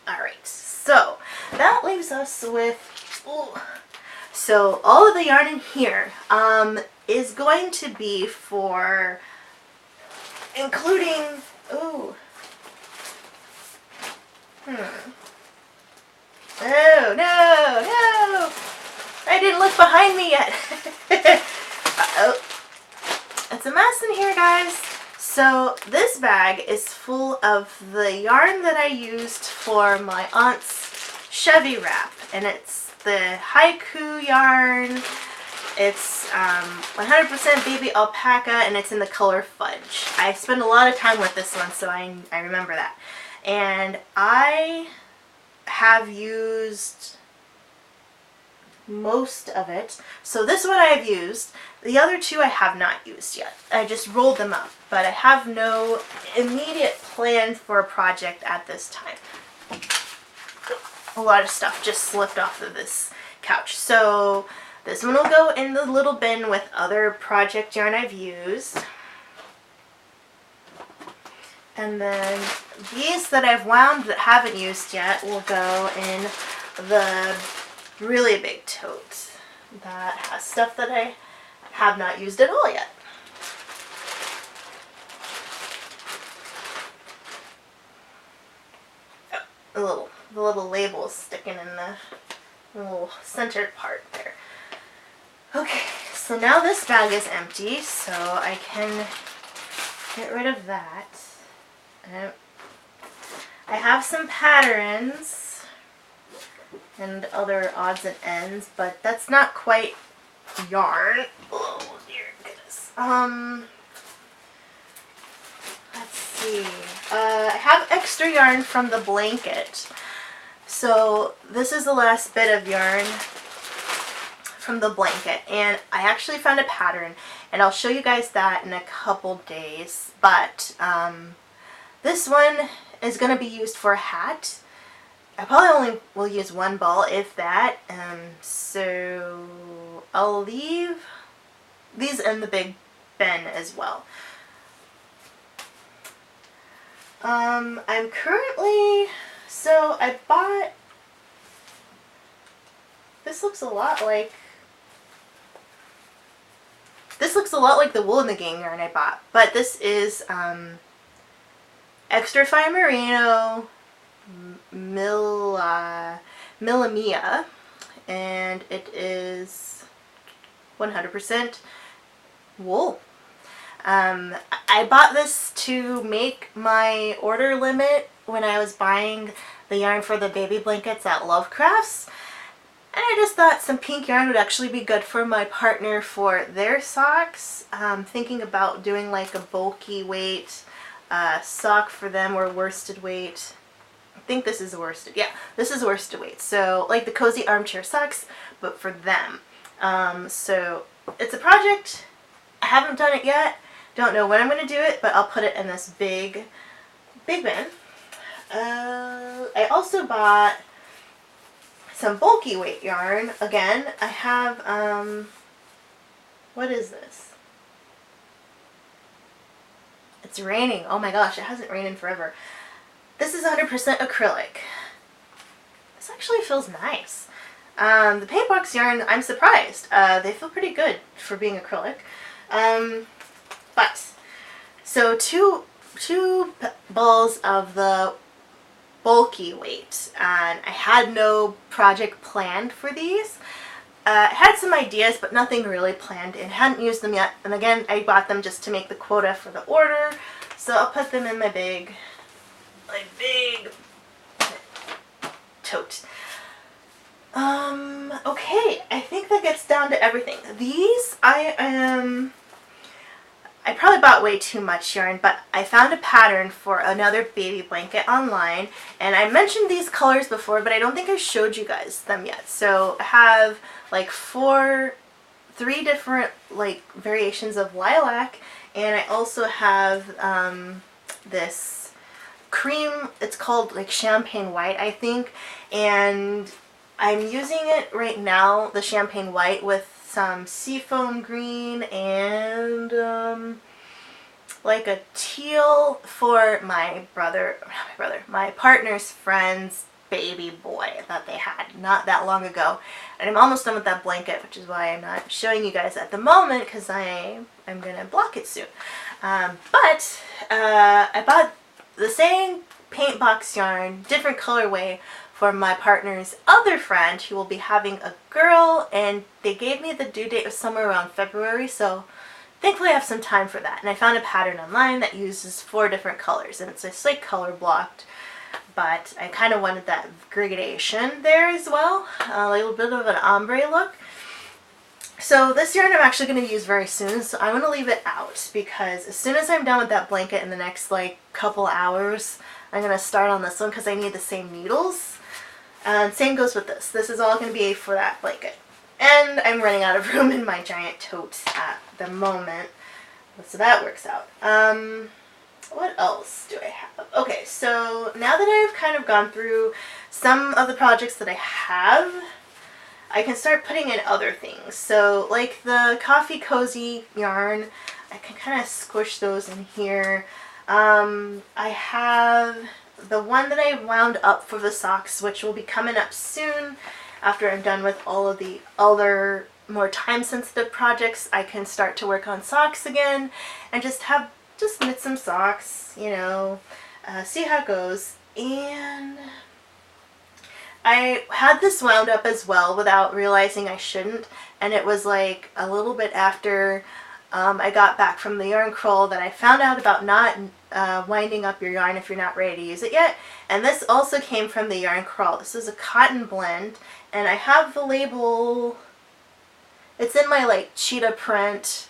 Alright, so that leaves us with, so all of the yarn in here is going to be for, including, oh no, I didn't look behind me yet. Uh-oh. It's a mess in here, guys. So this bag is full of the yarn that I used for my aunt's Chevy wrap, and it's the haiku yarn. It's 100% baby alpaca, and it's in the color fudge. I spend a lot of time with this one, so I remember that. And I have used most of it. So this one I have used. The other 2 I have not used yet. I just rolled them up, but I have no immediate plan for a project at this time. A lot of stuff just slipped off of this couch. So this one will go in the little bin with other project yarn I've used. And then these that I've wound that haven't used yet will go in the really big tote that has stuff that I have not used at all yet. Oh, the little label is sticking in the little centered part there. Okay, so now this bag is empty, so I can get rid of that. I have some patterns and other odds and ends, but that's not quite yarn. Oh dear goodness. Let's see. I have extra yarn from the blanket. So this is the last bit of yarn from the blanket, and I actually found a pattern, and I'll show you guys that in a couple days. But this one is going to be used for a hat. I probably only will use one ball, if that. So I'll leave these in the big bin as well. I'm currently, so I bought, this looks a lot like This looks a lot like the Wool in the Gang yarn I bought, but this is extra fine merino Millamia, and it is 100% wool. I bought this to make my order limit when I was buying the yarn for the baby blankets at Lovecrafts. And I just thought some pink yarn would actually be good for my partner for their socks. Thinking about doing like a bulky weight sock for them, or worsted weight. I think this is worsted. Yeah, this is worsted weight. So like the cozy armchair socks, but for them. So it's a project. I haven't done it yet. Don't know when I'm going to do it, but I'll put it in this big bin. I also bought some bulky weight yarn. Again, I have, what is this? It's raining. Oh my gosh, it hasn't rained in forever. This is 100% acrylic. This actually feels nice. The paint box yarn, I'm surprised. They feel pretty good for being acrylic. But, so two balls of the bulky weight, and I had no project planned for these. I had some ideas, but nothing really planned and hadn't used them yet. And again, I bought them just to make the quota for the order. So I'll put them in my big tote. Okay, I think that gets down to everything. These, I probably bought way too much yarn, but I found a pattern for another baby blanket online, and I mentioned these colors before, but I don't think I showed you guys them yet. So I have like three different like variations of lilac, and I also have this cream, it's called like champagne white, I think, and I'm using it right now, the champagne white, with some seafoam green and like a teal for my partner's friend's baby boy that they had not that long ago. And I'm almost done with that blanket, which is why I'm not showing you guys at the moment, because I'm gonna block it soon. But I bought the same paint box yarn, different colorway, for my partner's other friend who will be having a girl, and they gave me the due date of somewhere around February, so thankfully I have some time for that. And I found a pattern online that uses 4 different colors, and it's just like color blocked, but I kind of wanted that gradation there as well, a little bit of an ombre look. So this yarn I'm actually going to use very soon, so I'm going to leave it out, because as soon as I'm done with that blanket in the next like couple hours, I'm going to start on this one because I need the same needles. And same goes with this. This is all going to be for that blanket. And I'm running out of room in my giant tote at the moment. So that works out. What else do I have? Okay, so now that I've kind of gone through some of the projects that I have, I can start putting in other things. So like the coffee cozy yarn, I can kind of squish those in here. I have the one that I wound up for the socks, which will be coming up soon after I'm done with all of the other more time-sensitive projects. I can start to work on socks again and just knit some socks, you know, see how it goes. And I had this wound up as well without realizing I shouldn't, and it was like a little bit after I got back from the yarn crawl that I found out about not winding up your yarn if you're not ready to use it yet. And this also came from the yarn crawl. This is a cotton blend, and I have the label, it's in my like cheetah print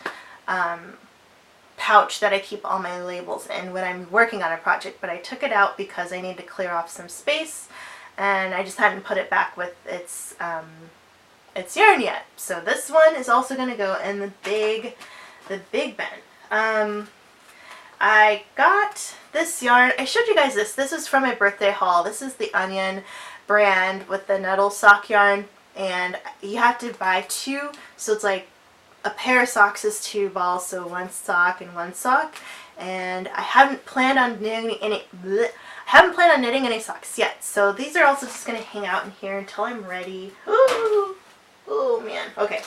pouch that I keep all my labels in when I'm working on a project, but I took it out because I need to clear off some space, and I just hadn't put it back with its yarn yet. So this one is also going to go in the big bin. I got this yarn. I showed you guys this. This is from my birthday haul. This is the Onion brand with the nettle sock yarn, and you have to buy 2, so it's like a pair of socks is 2 balls, so 1 sock and 1 sock. And I haven't planned on knitting any socks yet, so these are also just going to hang out in here until I'm ready. Ooh, oh man. Okay.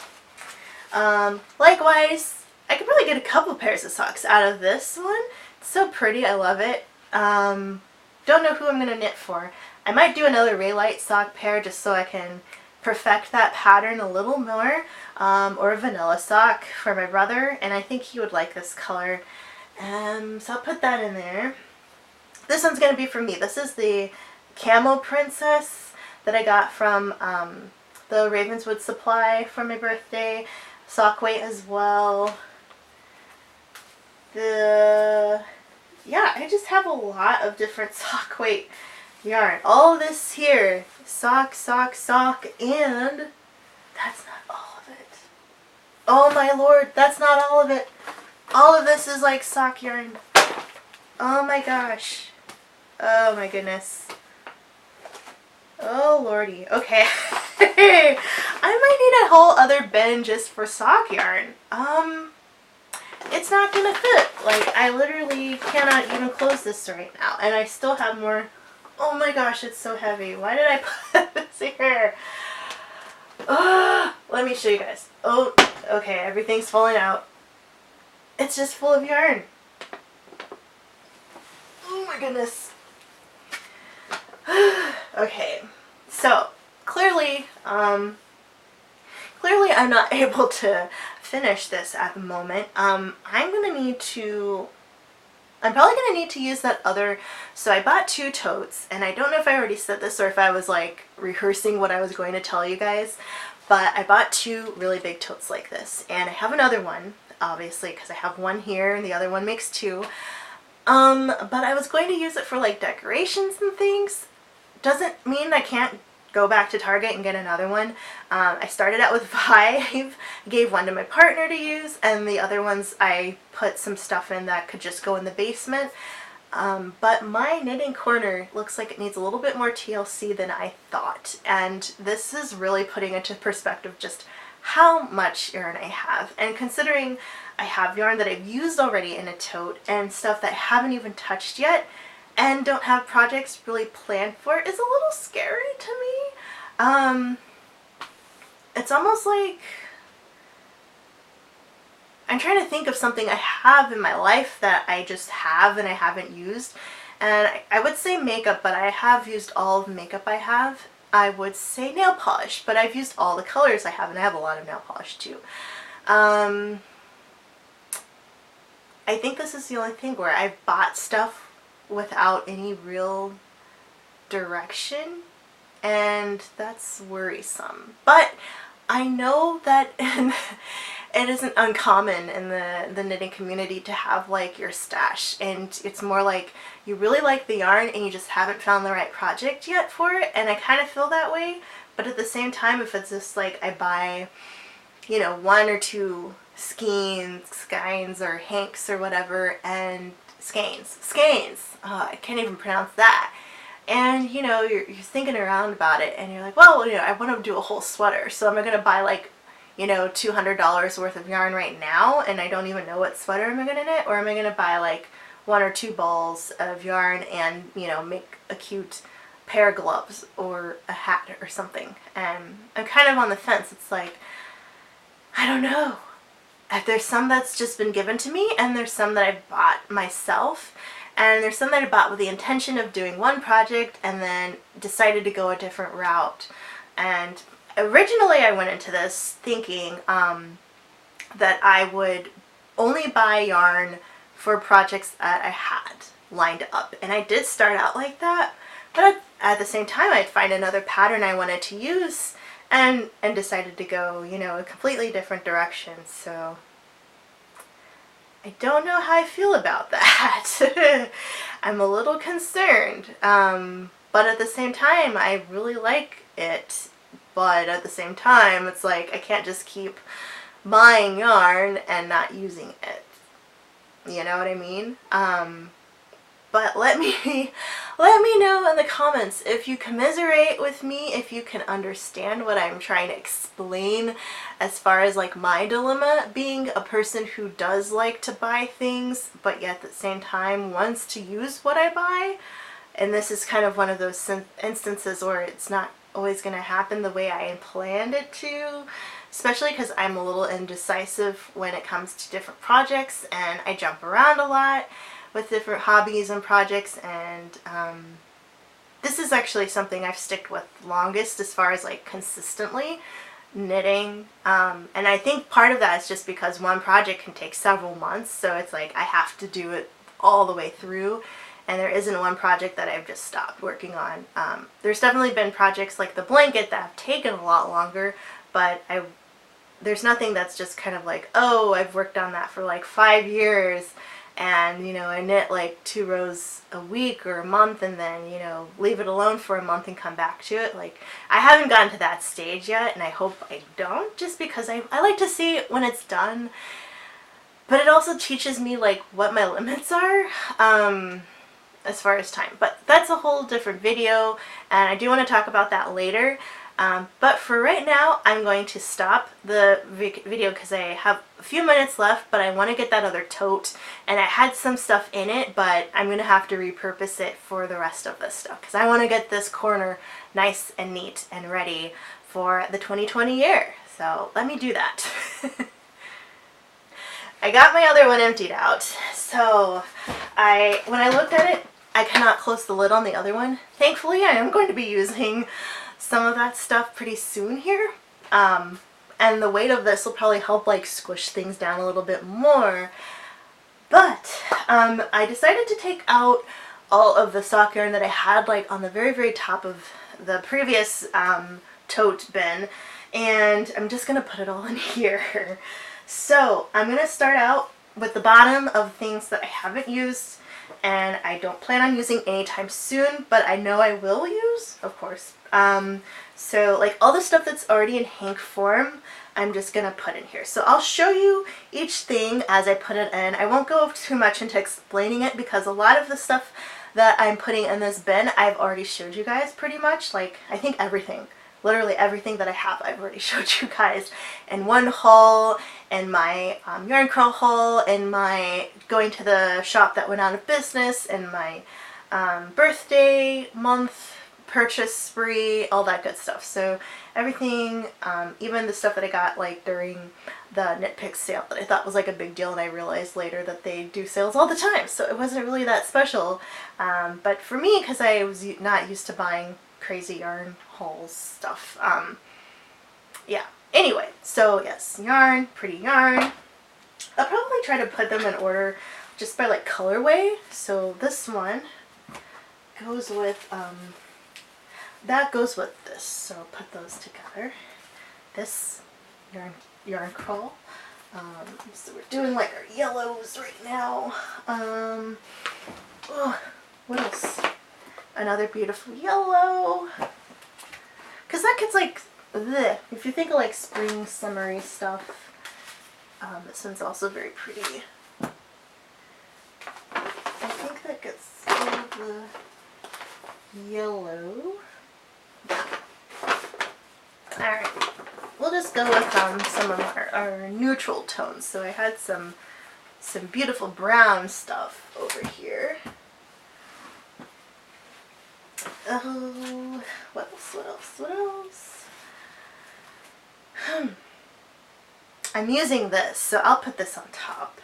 Likewise, I could probably get a couple pairs of socks out of this one. It's so pretty. I love it. Don't know who I'm going to knit for. I might do another Raylight sock pair just so I can perfect that pattern a little more, or a vanilla sock for my brother, and I think he would like this color. So I'll put that in there. This one's going to be for me. This is the Camo Princess that I got from the Ravenswood Supply for my birthday. Sock weight as well. Yeah, I just have a lot of different sock weight yarn. All this here, sock, sock, sock, and that's not all of it. Oh my lord, that's not all of it. All of this is like sock yarn. Oh my gosh. Oh my goodness. Oh lordy. Okay. I might need a whole other bin just for sock yarn. It's not gonna fit. Like, I literally cannot even close this right now. And I still have more. Oh my gosh, it's so heavy. Why did I put this here? Let me show you guys. Oh, okay, everything's falling out. It's just full of yarn. Oh my goodness. Okay, so clearly I'm not able to finish this at the moment. I'm probably gonna need to use that other, so I bought 2 totes, and I don't know if I already said this or if I was like rehearsing what I was going to tell you guys, but I bought 2 really big totes like this, and I have another one, obviously, because I have one here and the other one makes 2. But I was going to use it for like decorations and things. Doesn't mean I can't go back to Target and get another one. I started out with 5, gave one to my partner to use, and the other ones I put some stuff in that could just go in the basement. But my knitting corner looks like it needs a little bit more TLC than I thought, and this is really putting into perspective just how much yarn I have. And considering I have yarn that I've used already in a tote and stuff that I haven't even touched yet, and don't have projects really planned for, is a little scary to me. It's almost like I'm trying to think of something I have in my life that I just have and I haven't used. And I would say makeup, but I have used all of the makeup I have. I would say nail polish, but I've used all the colors I have, and I have a lot of nail polish too. I think this is the only thing where I've bought stuff without any real direction, and that's worrisome. But I know that it isn't uncommon in the knitting community to have like your stash, and it's more like you really like the yarn and you just haven't found the right project yet for it, and I kind of feel that way. But at the same time, if it's just like I buy, you know, 1 or 2 skeins or hanks or whatever, and skeins. Oh, I can't even pronounce that. And you know, you're thinking around about it, and you're like, well, you know, I want to do a whole sweater, so am I going to buy like, you know, $200 worth of yarn right now, and I don't even know what sweater am I going to knit, or am I going to buy like 1 or 2 balls of yarn and, you know, make a cute pair of gloves or a hat or something? And I'm kind of on the fence. It's like, I don't know. There's some that's just been given to me, and there's some that I bought myself, and there's some that I bought with the intention of doing one project and then decided to go a different route. And originally I went into this thinking that I would only buy yarn for projects that I had lined up, and I did start out like that, but at the same time I'd find another pattern I wanted to use and decided to go, you know, a completely different direction. So I don't know how I feel about that. I'm a little concerned, but at the same time I really like it. But at the same time, it's like I can't just keep buying yarn and not using it. You know what I mean? But let me know in the comments if you commiserate with me, if you can understand what I'm trying to explain as far as like my dilemma, being a person who does like to buy things but yet at the same time wants to use what I buy. And this is kind of one of those instances where it's not always going to happen the way I planned it to. especially because I'm a little indecisive when it comes to different projects, and I jump around a lot with different hobbies and projects, and this is actually something I've sticked with longest as far as like consistently knitting, and I think part of that is just because one project can take several months, so it's like I have to do it all the way through, and there isn't one project that I've just stopped working on. There's definitely been projects like the blanket that have taken a lot longer, but there's nothing that's just kind of like, oh, I've worked on that for like 5 years, and, you know, I knit like 2 rows a week or a month, and then, you know, leave it alone for a month and come back to it. Like, I haven't gotten to that stage yet, and I hope I don't, just because I like to see it when it's done. But it also teaches me like what my limits are, as far as time. But that's a whole different video, and I do want to talk about that later. But for right now, I'm going to stop the video because I have a few minutes left, but I want to get that other tote, and I had some stuff in it, but I'm going to have to repurpose it for the rest of this stuff because I want to get this corner nice and neat and ready for the 2020 year. So let me do that. I got my other one emptied out, so when I looked at it, I cannot close the lid on the other one. Thankfully, I am going to be using some of that stuff pretty soon here, and the weight of this will probably help like squish things down a little bit more. But I decided to take out all of the sock yarn that I had like on the very top of the previous tote bin, and I'm just gonna put it all in here. So I'm gonna start out with the bottom of things that I haven't used and I don't plan on using anytime soon, but I know I will use, of course. So like all the stuff that's already in hank form, I'm just gonna put in here. So I'll show you each thing as I put it in. I won't go too much into explaining it because a lot of the stuff that I'm putting in this bin I've already showed you guys pretty much. Like I think everything, literally everything that I have I've already showed you guys in one haul, in my yarn crawl haul, in my going to the shop that went out of business, in my birthday month purchase spree, all that good stuff. So everything, even the stuff that I got like during the Knit Picks sale that I thought was like a big deal, and I realized later that they do sales all the time, so it wasn't really that special. But for me, because I was not used to buying crazy yarn hauls stuff, yeah. Anyway, so yes, yarn, pretty yarn. I'll probably try to put them in order just by like colorway. So this one goes with that goes with this, so I'll put those together. This yarn crawl. So we're doing like our yellows right now. Oh, what else? Another beautiful yellow. Cause that gets like, bleh. If you think of like spring, summery stuff, this one's also very pretty. I think that gets all the yellow. Alright, we'll just go with some of our neutral tones. So I had some beautiful brown stuff over here. Oh, what else? I'm using this, so I'll put this on top.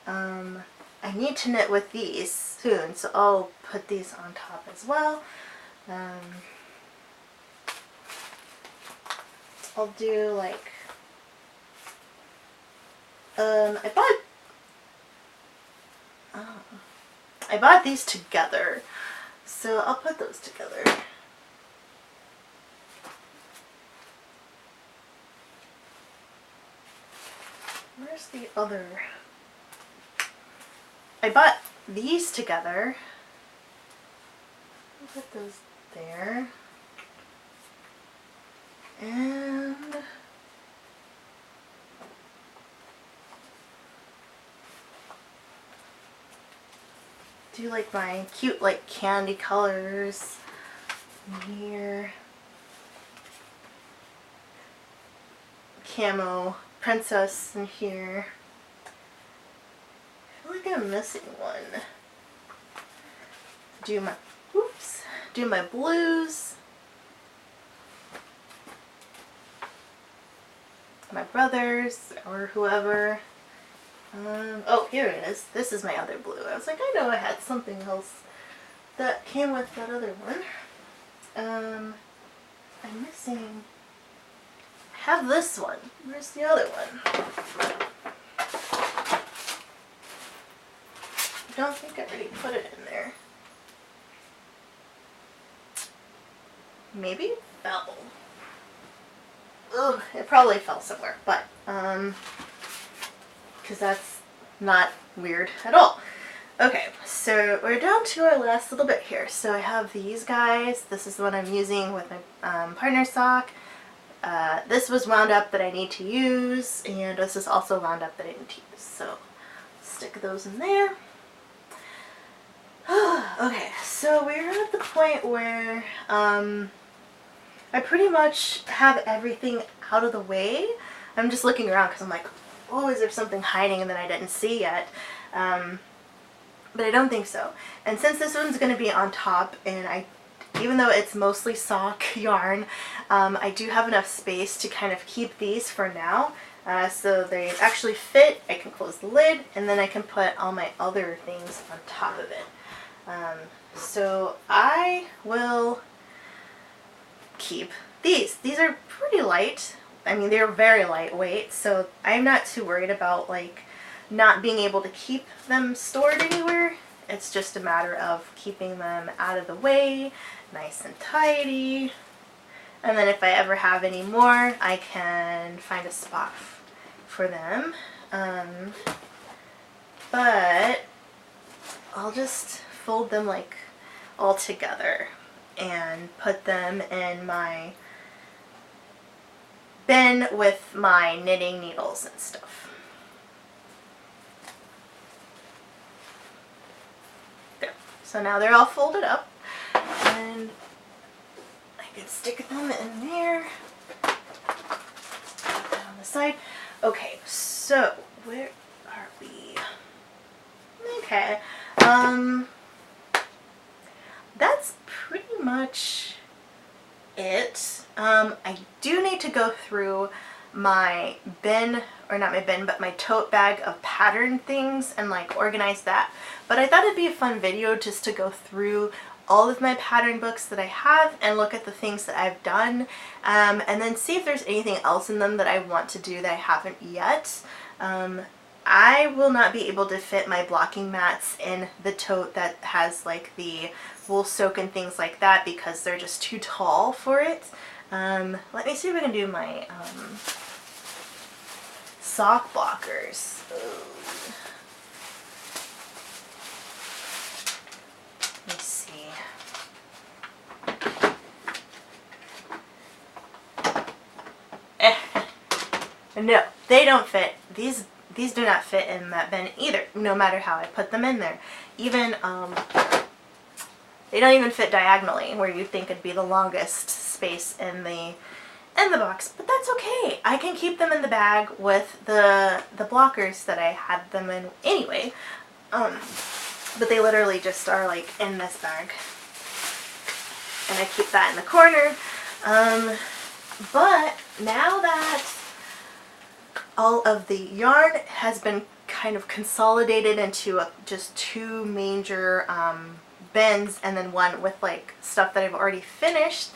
I need to knit with these soon, so I'll put these on top as well. I'll do like, I bought these together, so I'll put those together. Where's the other? I bought these together. I'll put those there. And do like my cute like candy colors in here. Camo princess in here. I feel like I'm missing one. Do my blues. my brother's or whoever. Oh, here it is. This is my other blue. I was like, I know I had something else that came with that other one. I'm missing. I have this one. Where's the other one? I don't think I already put it in there. Maybe it fell. Ugh, it probably fell somewhere, but, because that's not weird at all. Okay, so we're down to our last little bit here. So I have these guys. This is the one I'm using with my partner sock. This was wound up that I need to use, and this is also wound up that I need to use. So stick those in there. Okay, so we're at the point where I pretty much have everything out of the way. I'm just looking around because I'm like, oh, is there something hiding and that I didn't see yet? But I don't think so. And since this one's going to be on top, and even though it's mostly sock yarn, I do have enough space to kind of keep these for now. So they actually fit. I can close the lid, and then I can put all my other things on top of it. So I will keep these. These are pretty light. I mean, they're very lightweight, so I'm not too worried about like not being able to keep them stored anywhere. It's just a matter of keeping them out of the way, nice and tidy. And then if I ever have any more, I can find a spot for them. But I'll just fold them like all together and put them in my bin with my knitting needles and stuff. There. So now they're all folded up, and I can stick them in there on the side. Okay, so where are we? Okay, that's pretty much it. I do need to go through my bin, or not my bin, but my tote bag of pattern things and like organize that. But I thought it'd be a fun video just to go through all of my pattern books that I have and look at the things that I've done, and then see if there's anything else in them that I want to do that I haven't yet. I will not be able to fit my blocking mats in the tote that has like the wool soak and things like that because they're just too tall for it. Let me see if I can do my sock blockers. Let me see. No, they don't fit. These do not fit in that bin either, no matter how I put them in there. Even, they don't even fit diagonally, where you think it'd be the longest space in the box. But that's okay. I can keep them in the bag with the blockers that I had them in anyway. But they literally just are like in this bag. And I keep that in the corner. But now that all of the yarn has been kind of consolidated into just two major bins, and then one with like stuff that I've already finished,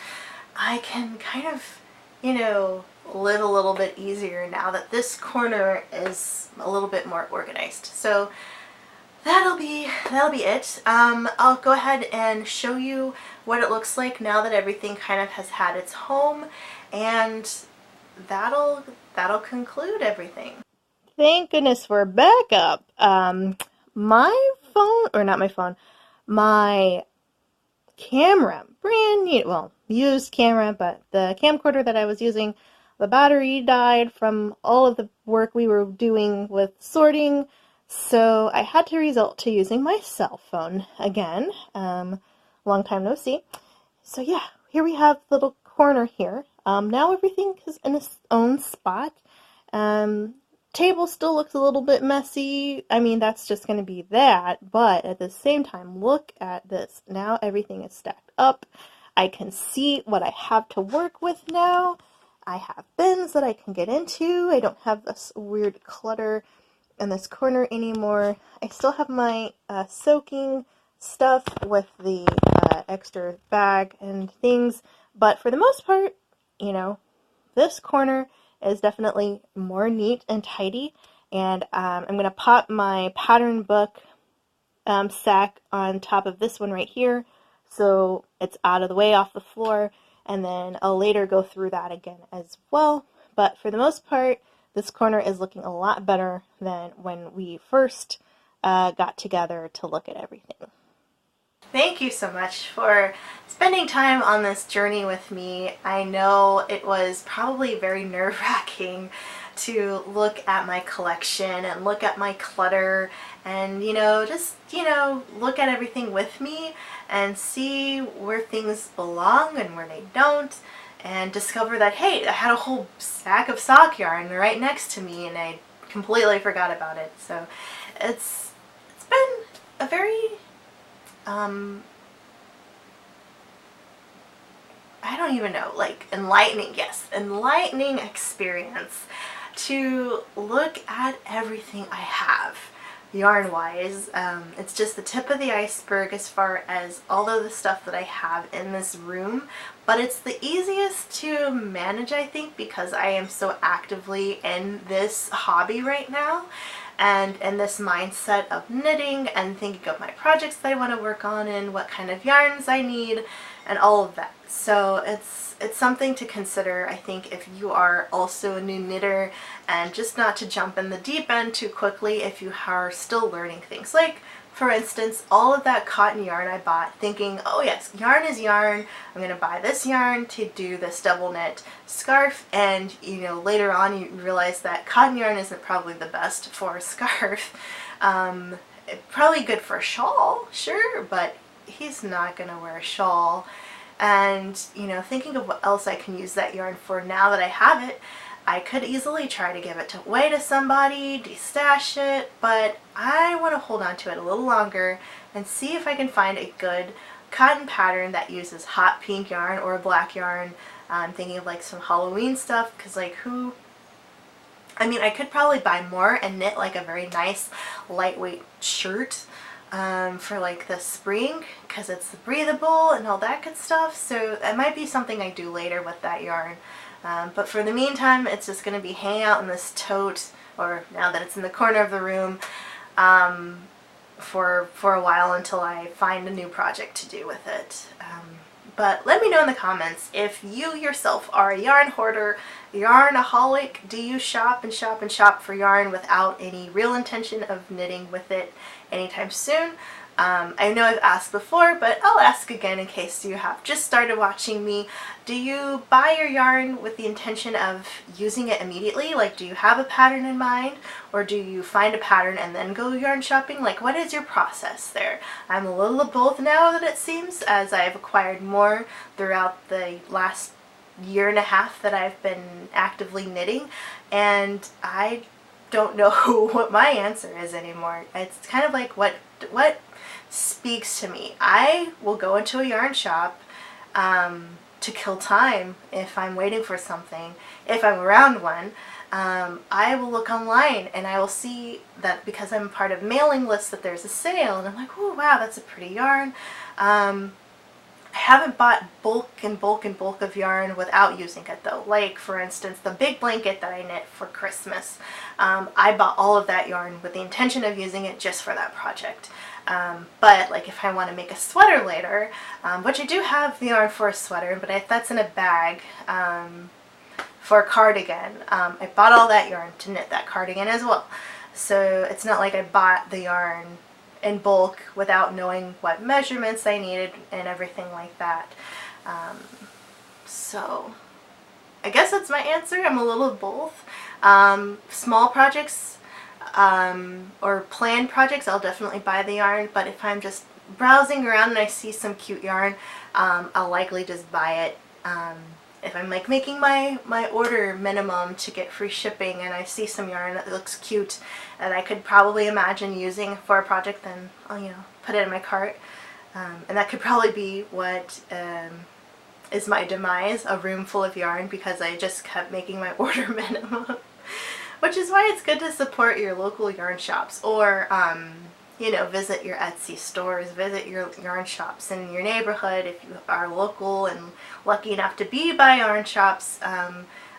I can kind of, you know, live a little bit easier now that this corner is a little bit more organized. So that'll be it. I'll go ahead and show you what it looks like now that everything kind of has had its home, and that'll conclude everything. Thank goodness we're back up. My phone, or not my phone, my camera, brand new, well, used camera, but the camcorder that I was using, the battery died from all of the work we were doing with sorting, so I had to resort to using my cell phone again. Long time no see. So yeah, here we have the little corner here. Now everything is in its own spot. Table still looks a little bit messy. I mean, that's just going to be that, but at the same time, look at this. Now everything is stacked up. I can see what I have to work with now. I have bins that I can get into. I don't have this weird clutter in this corner anymore. I still have my soaking stuff with the extra bag and things, but for the most part, you know, this corner is definitely more neat and tidy, and I'm going to pop my pattern book sack on top of this one right here so it's out of the way off the floor, and then I'll later go through that again as well. But for the most part, this corner is looking a lot better than when we first got together to look at everything. Thank you so much for spending time on this journey with me. I know it was probably very nerve-wracking to look at my collection and look at my clutter and, just, look at everything with me and see where things belong and where they don't, and discover that, hey, I had a whole stack of sock yarn right next to me and I completely forgot about it. So it's been a very I don't even know, like enlightening experience to look at everything I have yarn-wise. It's just the tip of the iceberg as far as all of the stuff that I have in this room, but it's the easiest to manage, I think, because I am so actively in this hobby right now and in this mindset of knitting and thinking of my projects that I want to work on and what kind of yarns I need and all of that. So it's something to consider, I think, if you are also a new knitter, and just not to jump in the deep end too quickly if you are still learning things. Like, for instance, all of that cotton yarn I bought thinking, oh yes, yarn is yarn, I'm going to buy this yarn to do this double knit scarf, and later on you realize that cotton yarn isn't probably the best for a scarf. Probably good for a shawl, sure, but he's not going to wear a shawl. And thinking of what else I can use that yarn for now that I have it, I could easily try to give it away to somebody, destash it, but I want to hold on to it a little longer and see if I can find a good cotton pattern that uses hot pink yarn or black yarn. I'm thinking of like some Halloween stuff, because I could probably buy more and knit like a very nice lightweight shirt for like the spring, because it's breathable and all that good stuff. So that might be something I do later with that yarn. But for the meantime, it's just going to be hanging out in this tote, or now that it's in the corner of the room, for a while until I find a new project to do with it. But let me know in the comments if you yourself are a yarn hoarder, yarnaholic. Do you shop and shop and shop for yarn without any real intention of knitting with it anytime soon? I know I've asked before, but I'll ask again in case you have just started watching me. Do you buy your yarn with the intention of using it immediately? Like, do you have a pattern in mind, or do you find a pattern and then go yarn shopping? Like, what is your process there? I'm a little of both now, that it seems, as I've acquired more throughout the last year and a half that I've been actively knitting, and I don't know what my answer is anymore. It's kind of like what speaks to me. I will go into a yarn shop to kill time if I'm waiting for something. If I'm around one, I will look online and I will see that, because I'm part of mailing lists, that there's a sale, and I'm like, oh wow, that's a pretty yarn. I haven't bought bulk of yarn without using it though. Like, for instance, the big blanket that I knit for Christmas. I bought all of that yarn with the intention of using it just for that project. But like, if I want to make a sweater later, which I do have the yarn for a sweater, but that's in a bag for a cardigan. I bought all that yarn to knit that cardigan as well. So it's not like I bought the yarn in bulk without knowing what measurements I needed and everything like that. So I guess that's my answer. I'm a little of both. Small projects or planned projects, I'll definitely buy the yarn, but if I'm just browsing around and I see some cute yarn, I'll likely just buy it. If I'm like making my order minimum to get free shipping and I see some yarn that looks cute and I could probably imagine using for a project, then I'll put it in my cart. And that could probably be what is my demise, a room full of yarn, because I just kept making my order minimum. Which is why it's good to support your local yarn shops, or you know, visit your Etsy stores, visit your yarn shops in your neighborhood if you are local and lucky enough to be by yarn shops.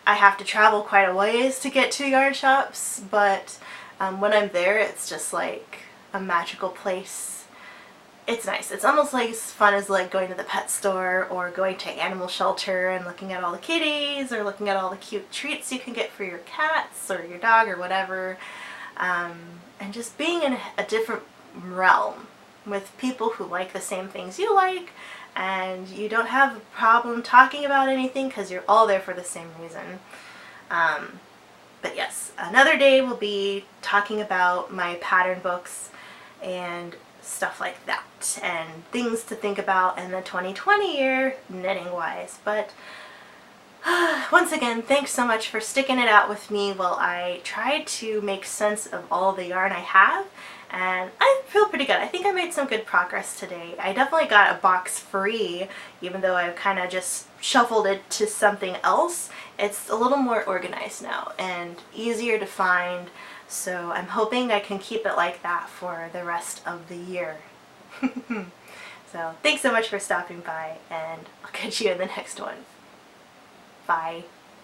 I have to travel quite a ways to get to yarn shops, but when I'm there, it's just like a magical place. It's nice. It's almost like as fun as like going to the pet store or going to animal shelter and looking at all the kitties or looking at all the cute treats you can get for your cats or your dog or whatever. And just being in a different realm with people who like the same things you like, and you don't have a problem talking about anything because you're all there for the same reason. But yes, another day we'll be talking about my pattern books and stuff like that, and things to think about in the 2020 year knitting wise. But once again, thanks so much for sticking it out with me while I tried to make sense of all the yarn I have, and I feel pretty good. I think I made some good progress today. I definitely got a box free, even though I've kind of just shuffled it to something else. It's a little more organized now and easier to find, so I'm hoping I can keep it like that for the rest of the year. So thanks so much for stopping by, and I'll catch you in the next one. Bye.